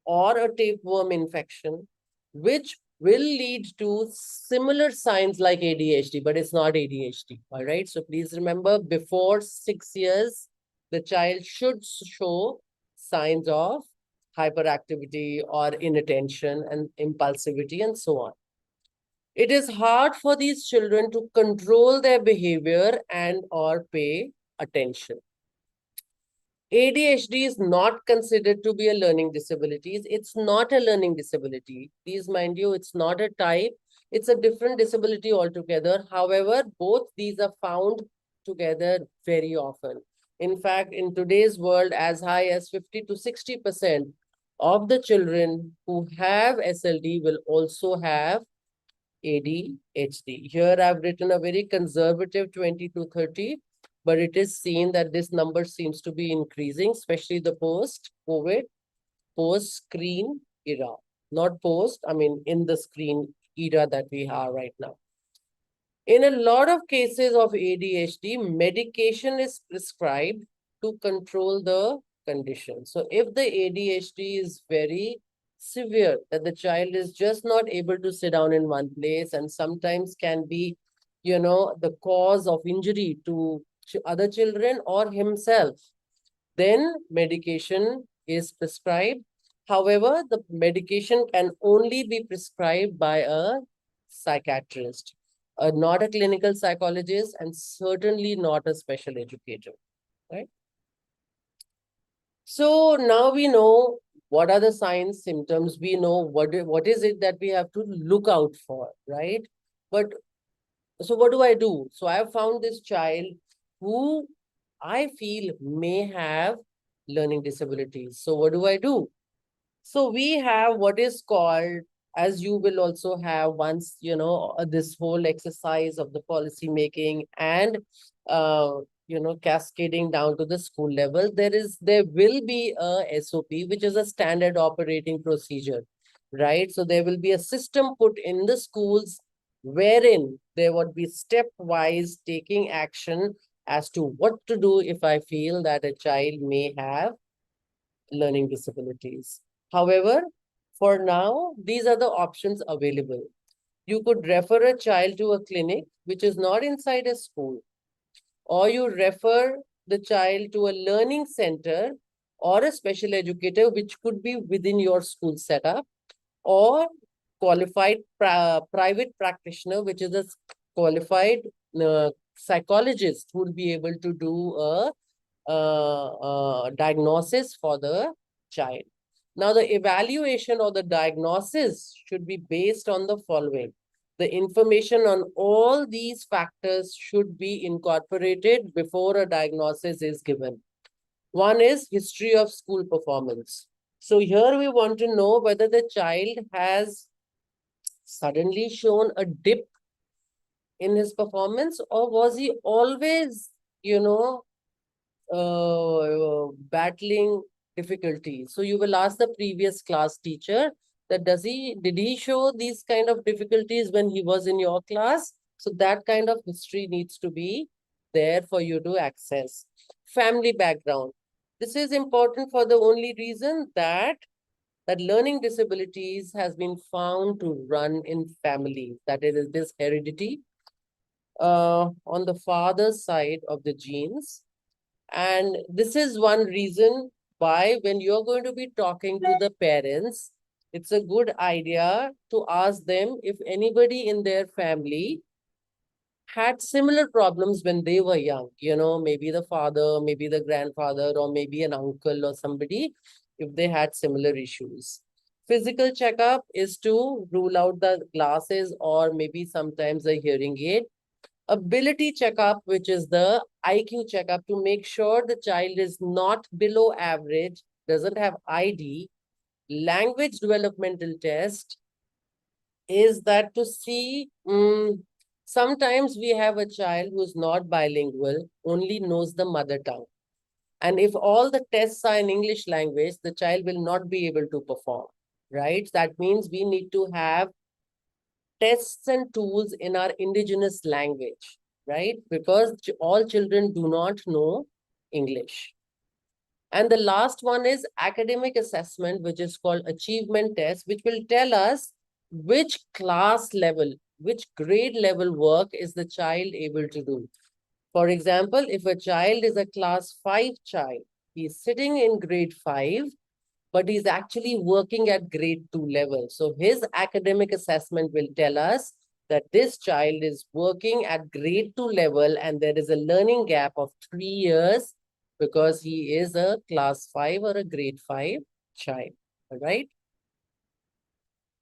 or a tapeworm infection, which will lead to similar signs like ADHD, but it's not ADHD. All right. So please remember, before 6 years, the child should show signs of hyperactivity or inattention and impulsivity and so on. It is hard for these children to control their behavior and or pay attention. ADHD is not considered to be a learning disability. It's not a learning disability. Please mind you, it's not a type. It's a different disability altogether. However, both these are found together very often. In fact, in today's world, as high as 50 to 60% of the children who have SLD will also have ADHD. Here I've written a very conservative 20 to 30, but it is seen that this number seems to be increasing, especially the post-COVID, post-screen era. Not post, I mean in the screen era that we are right now. In a lot of cases of ADHD, medication is prescribed to control the condition. So if the ADHD is very severe, that the child is just not able to sit down in one place and sometimes can be, the cause of injury to other children or himself, then medication is prescribed. However, the medication can only be prescribed by a psychiatrist, not a clinical psychologist, and certainly not a special educator, right? So now we know what are the signs, symptoms, we know what is it that we have to look out for, right? But so what do I do? So I have found this child who I feel may have learning disabilities. So what do I do? So we have what is called, as you will also have once, this whole exercise of the policy making and, cascading down to the school level, there will be a SOP, which is a standard operating procedure, right? So there will be a system put in the schools wherein there would be stepwise taking action as to what to do if I feel that a child may have learning disabilities. However, for now, these are the options available. You could refer a child to a clinic, which is not inside a school, or you refer the child to a learning center or a special educator, which could be within your school setup, or qualified private practitioner, which is a qualified psychologist who will be able to do a diagnosis for the child. Now, the evaluation or the diagnosis should be based on the following. The information on all these factors should be incorporated before a diagnosis is given. One is history of school performance. So here we want to know whether the child has suddenly shown a dip in his performance, or was he always, battling difficulties. So you will ask the previous class teacher that did he show these kind of difficulties when he was in your class? So that kind of history needs to be there for you to access. Family background. This is important for the only reason that learning disabilities has been found to run in families. That is, this heredity on the father's side of the genes. And this is one reason why when you're going to be talking to the parents, it's a good idea to ask them if anybody in their family had similar problems when they were young. Maybe the father, maybe the grandfather, or maybe an uncle or somebody, if they had similar issues. Physical checkup is to rule out the glasses or maybe sometimes a hearing aid. Ability checkup, which is the IQ checkup, to make sure the child is not below average, doesn't have ID. Language developmental test is that to see, sometimes we have a child who's not bilingual, only knows the mother tongue. And if all the tests are in English language, the child will not be able to perform, right? That means we need to have tests and tools in our indigenous language, right? Because all children do not know English. And the last one is academic assessment, which is called achievement test, which will tell us which class level, which grade level work is the child able to do. For example, if a child is a class 5 child, he's sitting in grade 5, but he's actually working at grade 2 level. So his academic assessment will tell us that this child is working at grade 2 level and there is a learning gap of 3 years because he is a class 5 or a grade 5 child, all right?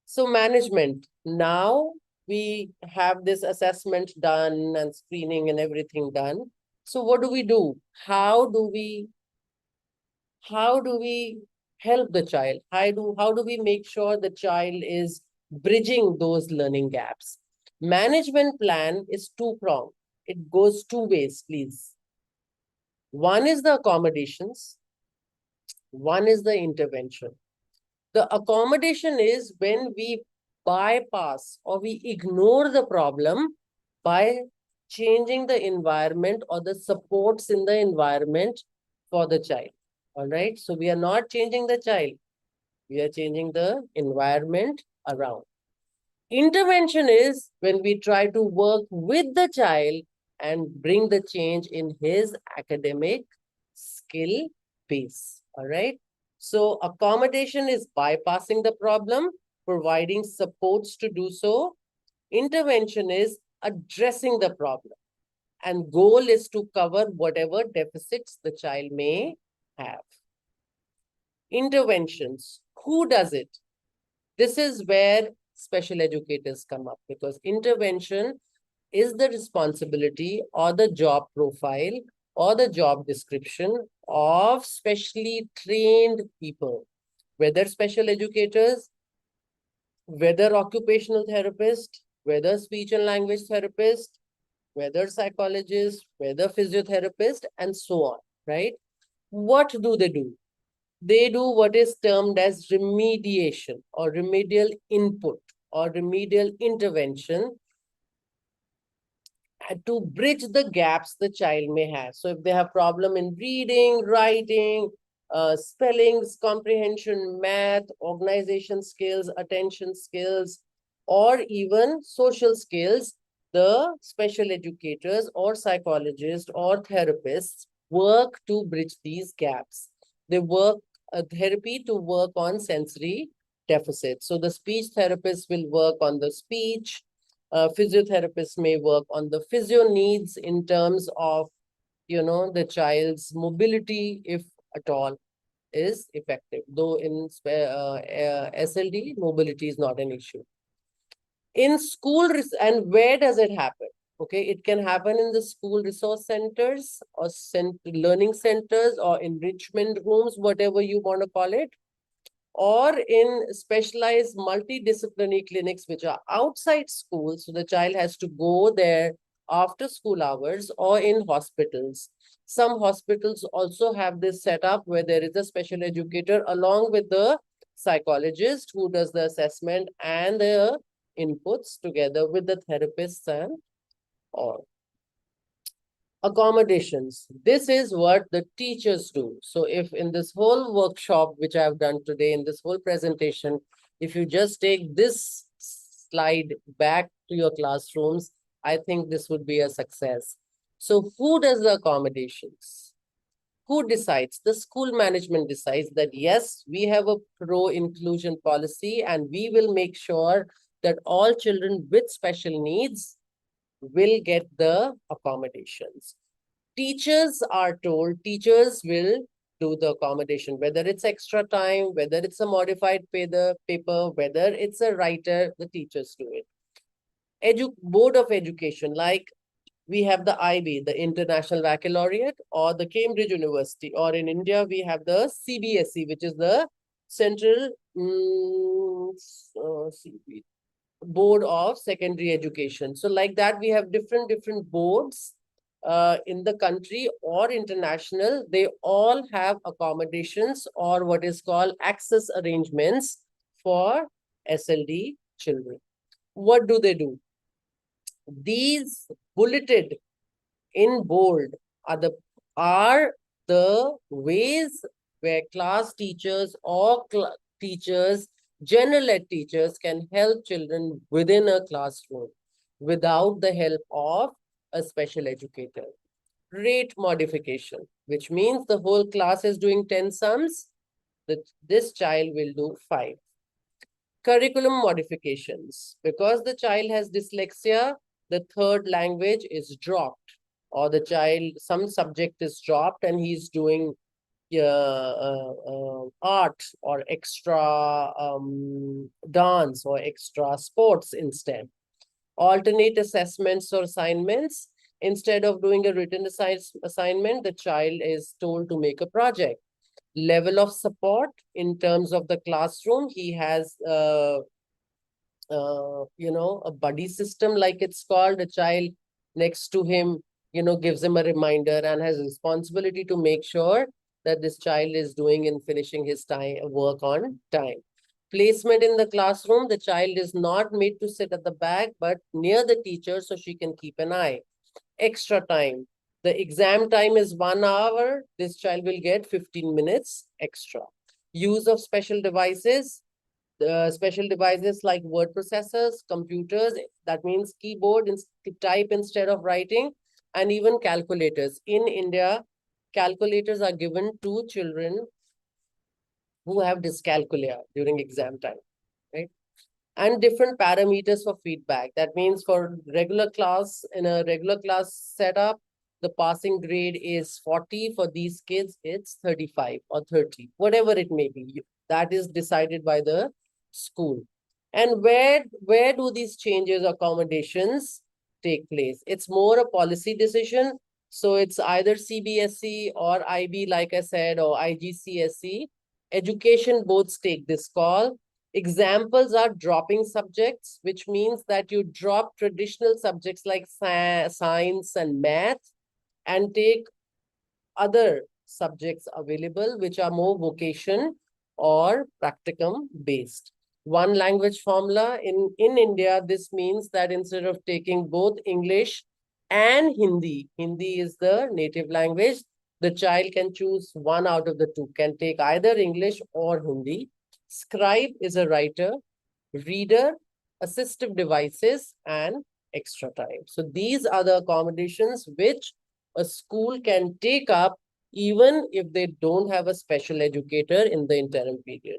So management, now we have this assessment done and screening and everything done. So what do we do? How do we help the child? How do we make sure the child is bridging those learning gaps? Management plan is two-pronged. It goes two ways, please. One is the accommodations. One is the intervention. The accommodation is when we bypass or we ignore the problem by changing the environment or the supports in the environment for the child. All right. So we are not changing the child. We are changing the environment around. Intervention is when we try to work with the child and bring the change in his academic skill base. All right. So accommodation is bypassing the problem, providing supports to do so. Intervention is addressing the problem. And goal is to cover whatever deficits the child may have. Interventions. Who does it? This is where special educators come up, because intervention is the responsibility or the job profile or the job description of specially trained people, whether special educators, whether occupational therapist, whether speech and language therapist, whether psychologist, whether physiotherapist, and so on, right? What do? They do what is termed as remediation or remedial input or remedial intervention to bridge the gaps the child may have. So if they have problem in reading, writing, spellings, comprehension, math, organization skills, attention skills, or even social skills, the special educators or psychologists or therapists work to bridge these gaps. They work therapy to work on sensory deficit. So the speech therapist will work on the speech, physiotherapist may work on the physio needs in terms of, the child's mobility, if at all is effective. Though in SLD, mobility is not an issue. In school, and where does it happen? Okay, it can happen in the school resource centers or learning centers or enrichment rooms, whatever you want to call it, or in specialized multidisciplinary clinics which are outside school. So the child has to go there after school hours, or in hospitals. Some hospitals also have this setup where there is a special educator along with the psychologist who does the assessment and the inputs together with the therapists and all. Accommodations. This is what the teachers do. So if in this whole workshop, which I've done today, in this whole presentation, if you just take this slide back to your classrooms, I think this would be a success. So who does the accommodations? Who decides? The school management decides that, yes, we have a pro-inclusion policy and we will make sure that all children with special needs will get the accommodations. Teachers are told, teachers will do the accommodation, whether it's extra time, whether it's a modified paper, whether it's a writer, the teachers do it. Board of Education, like we have the IB, the International Baccalaureate, or the Cambridge University, or in India, we have the CBSE, which is the Central Board of Secondary Education. So like that, we have different boards in the country or international. They all have accommodations or what is called access arrangements for SLD children. What do they do? These bulleted in bold are the ways where class teachers or teachers, general ed teachers, can help children within a classroom without the help of a special educator. Rate modification, which means the whole class is doing 10 sums, this child will do 5. Curriculum modifications, because the child has dyslexia, the third language is dropped, or the child, some subject is dropped and he's doing art or extra dance or extra sports instead. Alternate assessments or assignments. Instead of doing a written assignment, the child is told to make a project. Level of support in terms of the classroom, he has a buddy system, like it's called. A child next to him, gives him a reminder and has responsibility to make sure that this child is doing and finishing his work on time. Placement in the classroom, the child is not made to sit at the back, but near the teacher so she can keep an eye. Extra time. The exam time is 1 hour. This child will get 15 minutes extra. Use of special devices. Special devices like word processors, computers, that means keyboard to type instead of writing, and even calculators. In India, calculators are given to children who have dyscalculia during exam time, right? And different parameters for feedback. That means for regular class, in a regular class setup, the passing grade is 40. For these kids, it's 35 or 30, whatever it may be. That is decided by the school. And where do these changes, accommodations take place? It's more a policy decision. So it's either CBSE or IB, like I said, or IGCSE. Education boards take this call. Examples are dropping subjects, which means that you drop traditional subjects like science and math and take other subjects available, which are more vocation or practicum based. One language formula in India, this means that instead of taking both English and Hindi is the native language, the child can choose one out of the two, can take either English or Hindi. Scribe is a writer, reader, assistive devices, and extra time. So these are the accommodations which a school can take up even if they don't have a special educator in the interim period.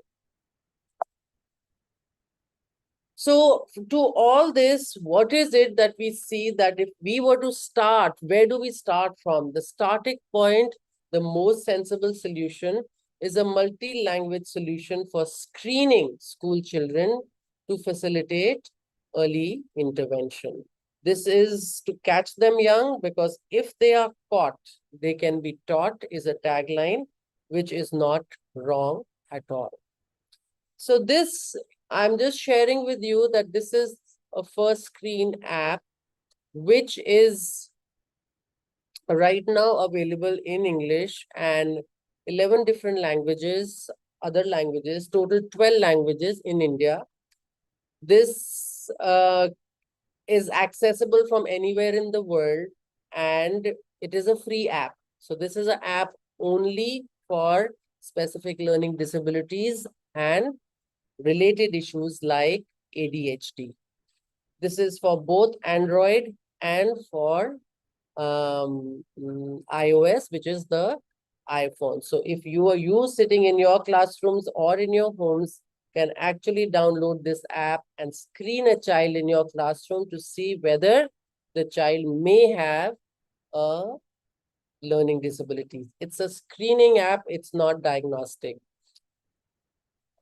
So to all this, what is it that we see that if we were to start, where do we start from? The starting point, the most sensible solution is a multi-language solution for screening school children to facilitate early intervention. This is to catch them young, because if they are caught, they can be taught is a tagline, which is not wrong at all. So this, I'm just sharing with you that this is a first screen app, which is right now available in English and 11 different languages, other languages, total 12 languages in India. This is accessible from anywhere in the world, and it is a free app. So this is an app only for specific learning disabilities and related issues like ADHD. This is for both Android and for iOS, which is the iPhone. So if you sitting in your classrooms or in your homes can actually download this app and screen a child in your classroom to see whether the child may have a learning disability. It's a screening app, it's not diagnostic.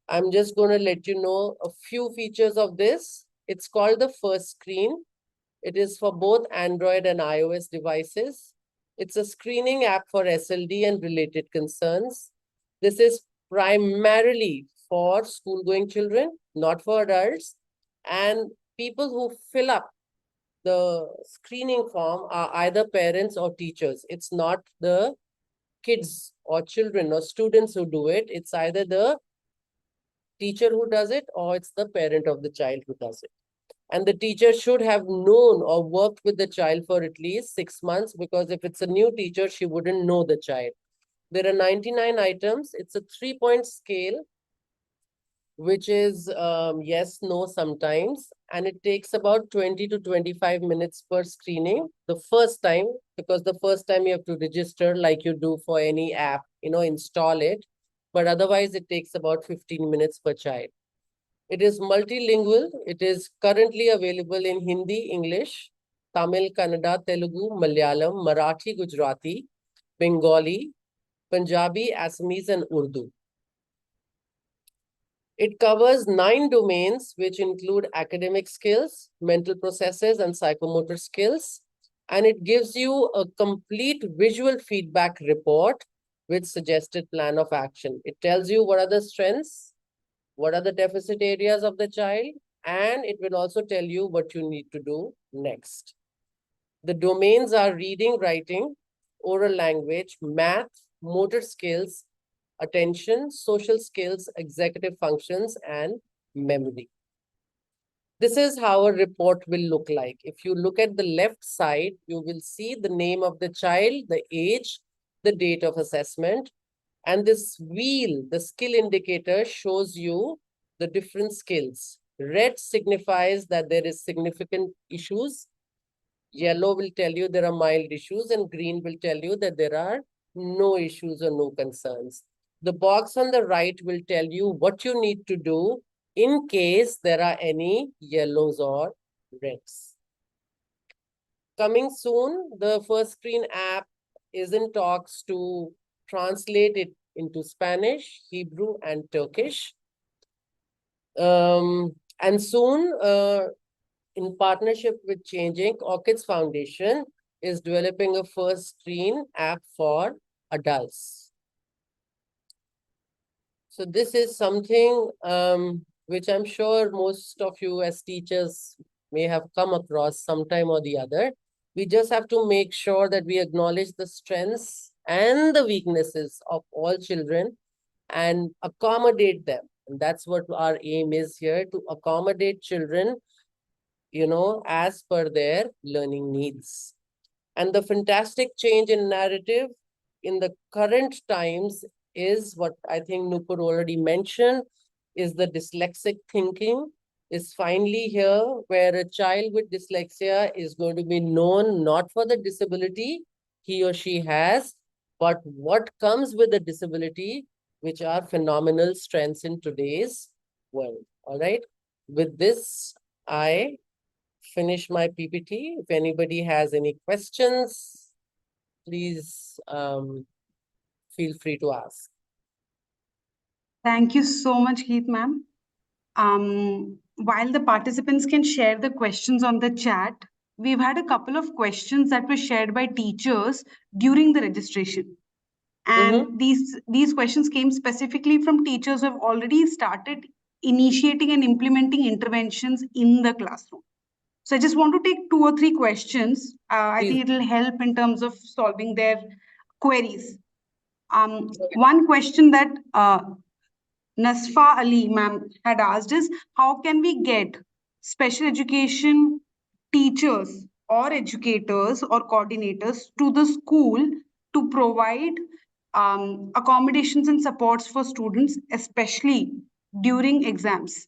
I'm just going to let you know a few features of this. It's called the first screen. It is for both Android and iOS devices. It's a screening app for SLD and related concerns. This is primarily for school-going children, not for adults. And people who fill up the screening form are either parents or teachers. It's not the kids or children or students who do it. It's either the teacher who does it or it's the parent of the child who does it. And the teacher should have known or worked with the child for at least 6 months, because if it's a new teacher, she wouldn't know the child. There are 99 items. It's a 3-point scale, which is yes, no, sometimes. And it takes about 20 to 25 minutes per screening the first time, because the first time you have to register like you do for any app, install it. But otherwise, it takes about 15 minutes per child. It is multilingual. It is currently available in Hindi, English, Tamil, Kannada, Telugu, Malayalam, Marathi, Gujarati, Bengali, Punjabi, Assamese, and Urdu. It covers 9 domains, which include academic skills, mental processes, and psychomotor skills. And it gives you a complete visual feedback report with suggested plan of action. It tells you what are the strengths, what are the deficit areas of the child, and it will also tell you what you need to do next. The domains are reading, writing, oral language, math, motor skills, attention, social skills, executive functions, and memory. This is how a report will look like. If you look at the left side, you will see the name of the child, the age, the date of assessment. And this wheel, the skill indicator, shows you the different skills. Red signifies that there is significant issues. Yellow will tell you there are mild issues, and green will tell you that there are no issues or no concerns. The box on the right will tell you what you need to do in case there are any yellows or reds. Coming soon, the first screen app is in talks to translate it into Spanish, Hebrew, and Turkish. And soon, in partnership with ChangeInkk, Orchids Foundation is developing a first screen app for adults. So this is something which I'm sure most of you as teachers may have come across sometime or the other. We just have to make sure that we acknowledge the strengths and the weaknesses of all children and accommodate them. And that's what our aim is here, to accommodate children, as per their learning needs. And the fantastic change in narrative in the current times is what I think Nupur already mentioned, is the dyslexic thinking is finally here, where a child with dyslexia is going to be known not for the disability he or she has, but what comes with the disability, which are phenomenal strengths in today's world. All right. with this, I finish my PPT. If anybody has any questions, please feel free to ask. Thank you so much, Keith ma'am. While the participants can share the questions on the chat, we've had a couple of questions that were shared by teachers during the registration. And these questions came specifically from teachers who have already started initiating and implementing interventions in the classroom. So I just want to take 2 or 3 questions. I think it will help in terms of solving their queries. One question that Nasfa Ali ma'am had asked is, how can we get special education teachers or educators or coordinators to the school to provide accommodations and supports for students, especially during exams?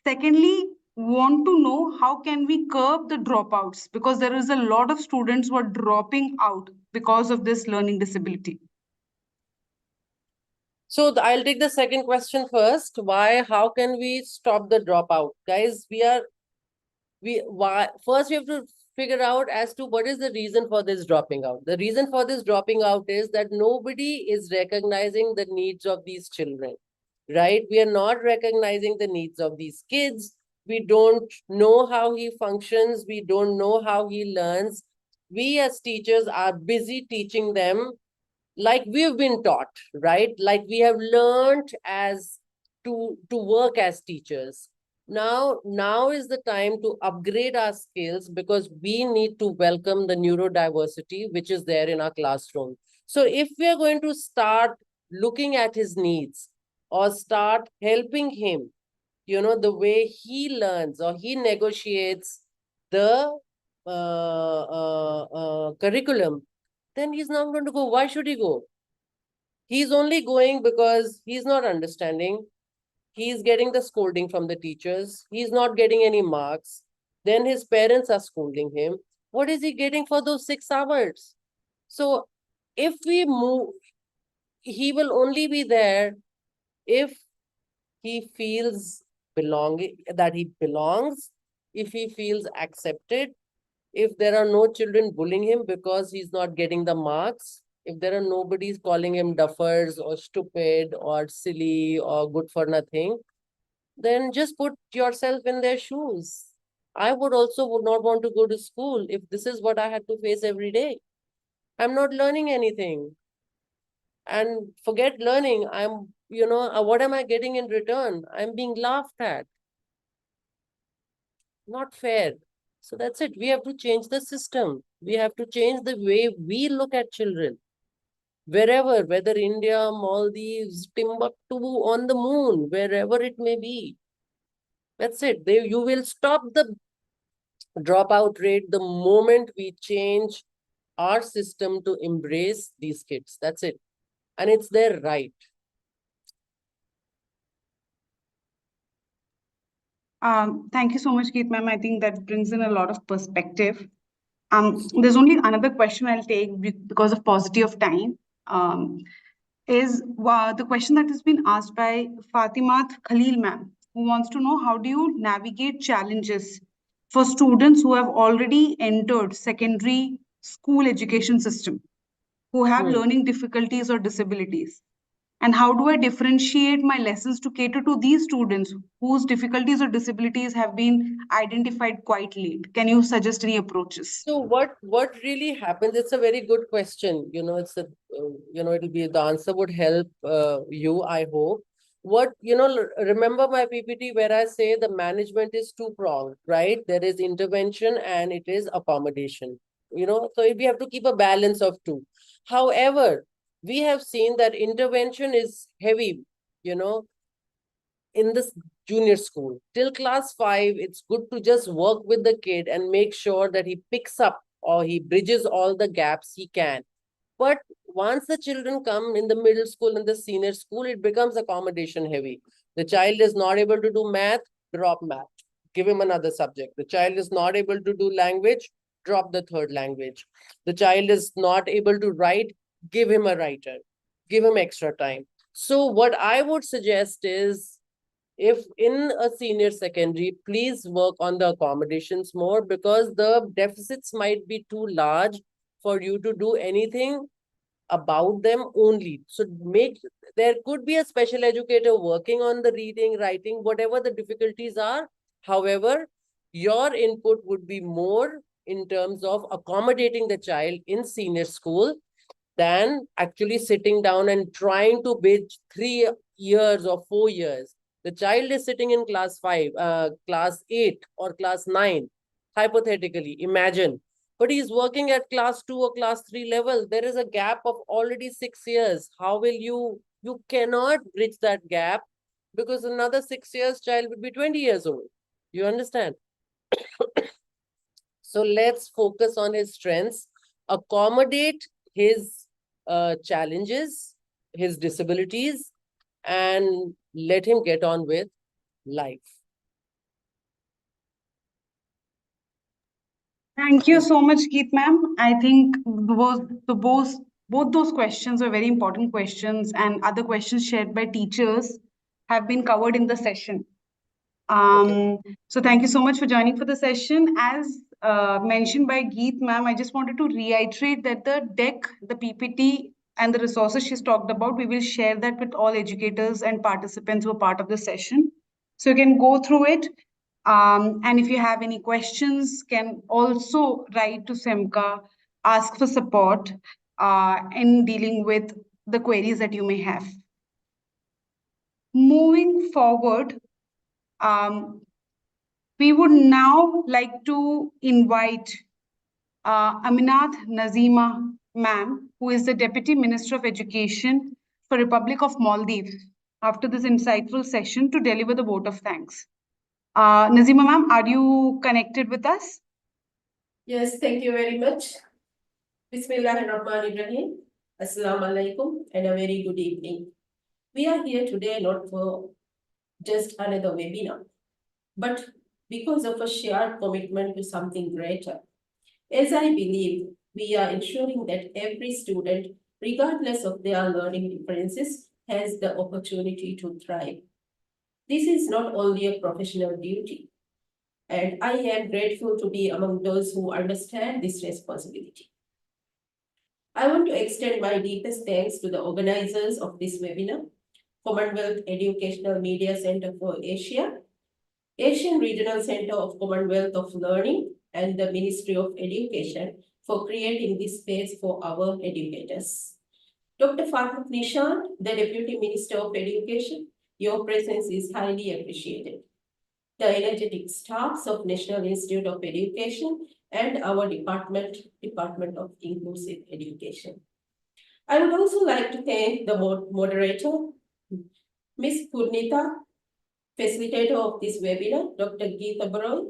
Secondly, want to know how can we curb the dropouts, because there is a lot of students who are dropping out because of this learning disability. So I'll take the second question first. How can we stop the dropout? Guys, first we have to figure out as to what is the reason for this dropping out. The reason for this dropping out is that nobody is recognizing the needs of these children, right? We are not recognizing the needs of these kids. We don't know how he functions. We don't know how he learns. We as teachers are busy teaching them like we've been taught, right? Like we have learned as to work as teachers. Now is the time to upgrade our skills, because we need to welcome the neurodiversity which is there in our classroom. So if we are going to start looking at his needs or start helping him, the way he learns or he negotiates the curriculum, then he's not going to go. Why should he go? He's only going because he's not understanding. He's getting the scolding from the teachers. He's not getting any marks. Then his parents are scolding him. What is he getting for those 6 hours? So if we move, he will only be there if he feels that he belongs, if he feels accepted, if there are no children bullying him because he's not getting the marks, if there are nobody's calling him duffers or stupid or silly or good for nothing, then just put yourself in their shoes. I would not want to go to school if this is what I had to face every day. I'm not learning anything. And forget learning. What am I getting in return? I'm being laughed at. Not fair. So that's it. We have to change the system. We have to change the way we look at children. Wherever, whether India, Maldives, Timbuktu, on the moon, wherever it may be. That's it. You will stop the dropout rate the moment we change our system to embrace these kids. That's it. And it's their right. Thank you so much, Keith ma'am. I think that brings in a lot of perspective. There's only another question I'll take because of paucity of time. Is the question that has been asked by Fatimat Khalil ma'am, who wants to know, how do you navigate challenges for students who have already entered secondary school education system, who have learning difficulties or disabilities? And how do I differentiate my lessons to cater to these students whose difficulties or disabilities have been identified quite late? Can you suggest any approaches? So what really happens? It's a very good question. The answer would help you, I hope. Remember my PPT where I say the management is 2-pronged, right? There is intervention and it is accommodation. So we have to keep a balance of 2. However, we have seen that intervention is heavy, in this junior school. Till class 5, it's good to just work with the kid and make sure that he picks up or he bridges all the gaps he can. But once the children come in the middle school and the senior school, it becomes accommodation heavy. The child is not able to do math, drop math. Give him another subject. The child is not able to do language, drop the 3rd language. The child is not able to write, give him a writer. Give him extra time. So what I would suggest is, if in a senior secondary, please work on the accommodations more, because the deficits might be too large for you to do anything about them only. So there could be a special educator working on the reading, writing, whatever the difficulties are. However, your input would be more in terms of accommodating the child in senior school than actually sitting down and trying to bridge 3 years or 4 years. The child is sitting in class 5, class 8 or class 9, hypothetically, imagine. But he's working at class 2 or class 3 level. There is a gap of already 6 years. How will you cannot bridge that gap, because another 6 years child would be 20 years old. You understand? So let's focus on his strengths, accommodate his challenges, his disabilities, and let him get on with life. Thank you so much, Geet ma'am. I think both those questions are very important questions, and other questions shared by teachers have been covered in the session. So thank you so much for joining for the session. As mentioned by Geet ma'am, I just wanted to reiterate that the deck, the PPT, and the resources she's talked about, we will share that with all educators and participants who are part of the session. So you can go through it. And if you have any questions, can also write to CEMCA, ask for support in dealing with the queries that you may have. Moving forward, we would now like to invite Aminath Nazima ma'am, who is the Deputy Minister of Education for Republic of Maldives, after this insightful session to deliver the vote of thanks. Nazima ma'am, are you connected with us? Yes, thank you very much. Bismillahirrahmanirrahim. Assalamu alaikum and a very good evening. We are here today not for just another webinar, but because of a shared commitment to something greater. As I believe, we are ensuring that every student, regardless of their learning differences, has the opportunity to thrive. This is not only a professional duty, and I am grateful to be among those who understand this responsibility. I want to extend my deepest thanks to the organizers of this webinar, Commonwealth Educational Media Center for Asia, Asian Regional Center of Commonwealth of Learning, and the Ministry of Education for creating this space for our educators. Dr. Farhad Nishant, the Deputy Minister of Education, your presence is highly appreciated. The energetic staffs of National Institute of Education and our Department of Inclusive Education. I would also like to thank the moderator, Ms. Purnita, facilitator of this webinar, Dr. Geeta Baroy,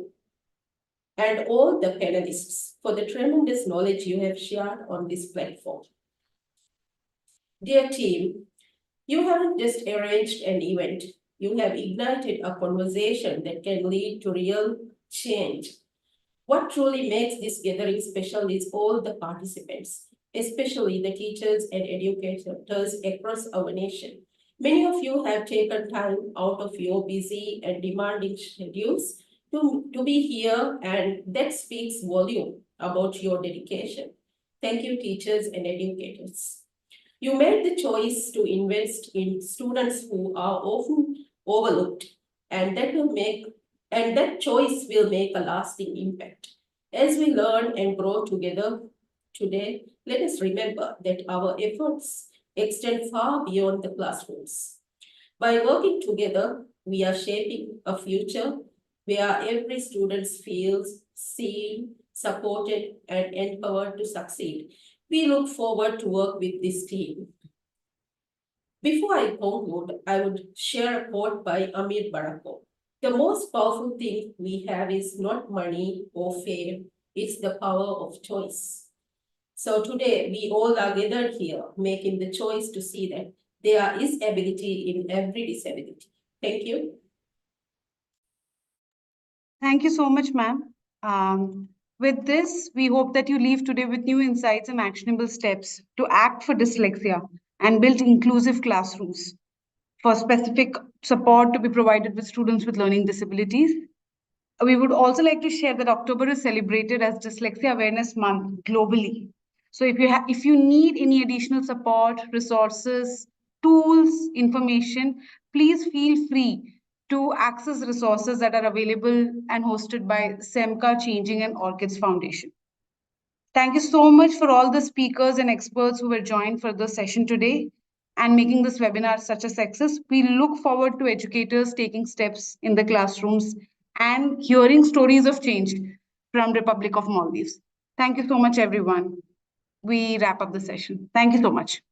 and all the panelists for the tremendous knowledge you have shared on this platform. Dear team, you haven't just arranged an event, you have ignited a conversation that can lead to real change. What truly makes this gathering special is all the participants, especially the teachers and educators across our nation. Many of you have taken time out of your busy and demanding schedules to be here, and that speaks volume about your dedication. Thank you, teachers and educators. You made the choice to invest in students who are often overlooked, and that choice will make a lasting impact. As we learn and grow together today, let us remember that our efforts extend far beyond the classrooms. By working together, we are shaping a future where every student feels seen, supported, and empowered to succeed. We look forward to work with this team. Before I conclude, I would share a quote by Amir Barako. The most powerful thing we have is not money or fame, it's the power of choice. So today, we all are gathered here, making the choice to see that there is ability in every disability. Thank you. Thank you so much, ma'am. With this, we hope that you leave today with new insights and actionable steps to act for dyslexia and build inclusive classrooms. for specific support to be provided with students with learning disabilities. We would also like to share that October is celebrated as Dyslexia Awareness Month globally. So if you need any additional support, resources, tools, information, please feel free to access resources that are available and hosted by CEMCA, ChangeInkk, and Orchids Foundation. Thank you so much for all the speakers and experts who were joined for the session today and making this webinar such a success. We look forward to educators taking steps in the classrooms and hearing stories of change from Republic of Maldives. Thank you so much, everyone. We wrap up the session. Thank you so much.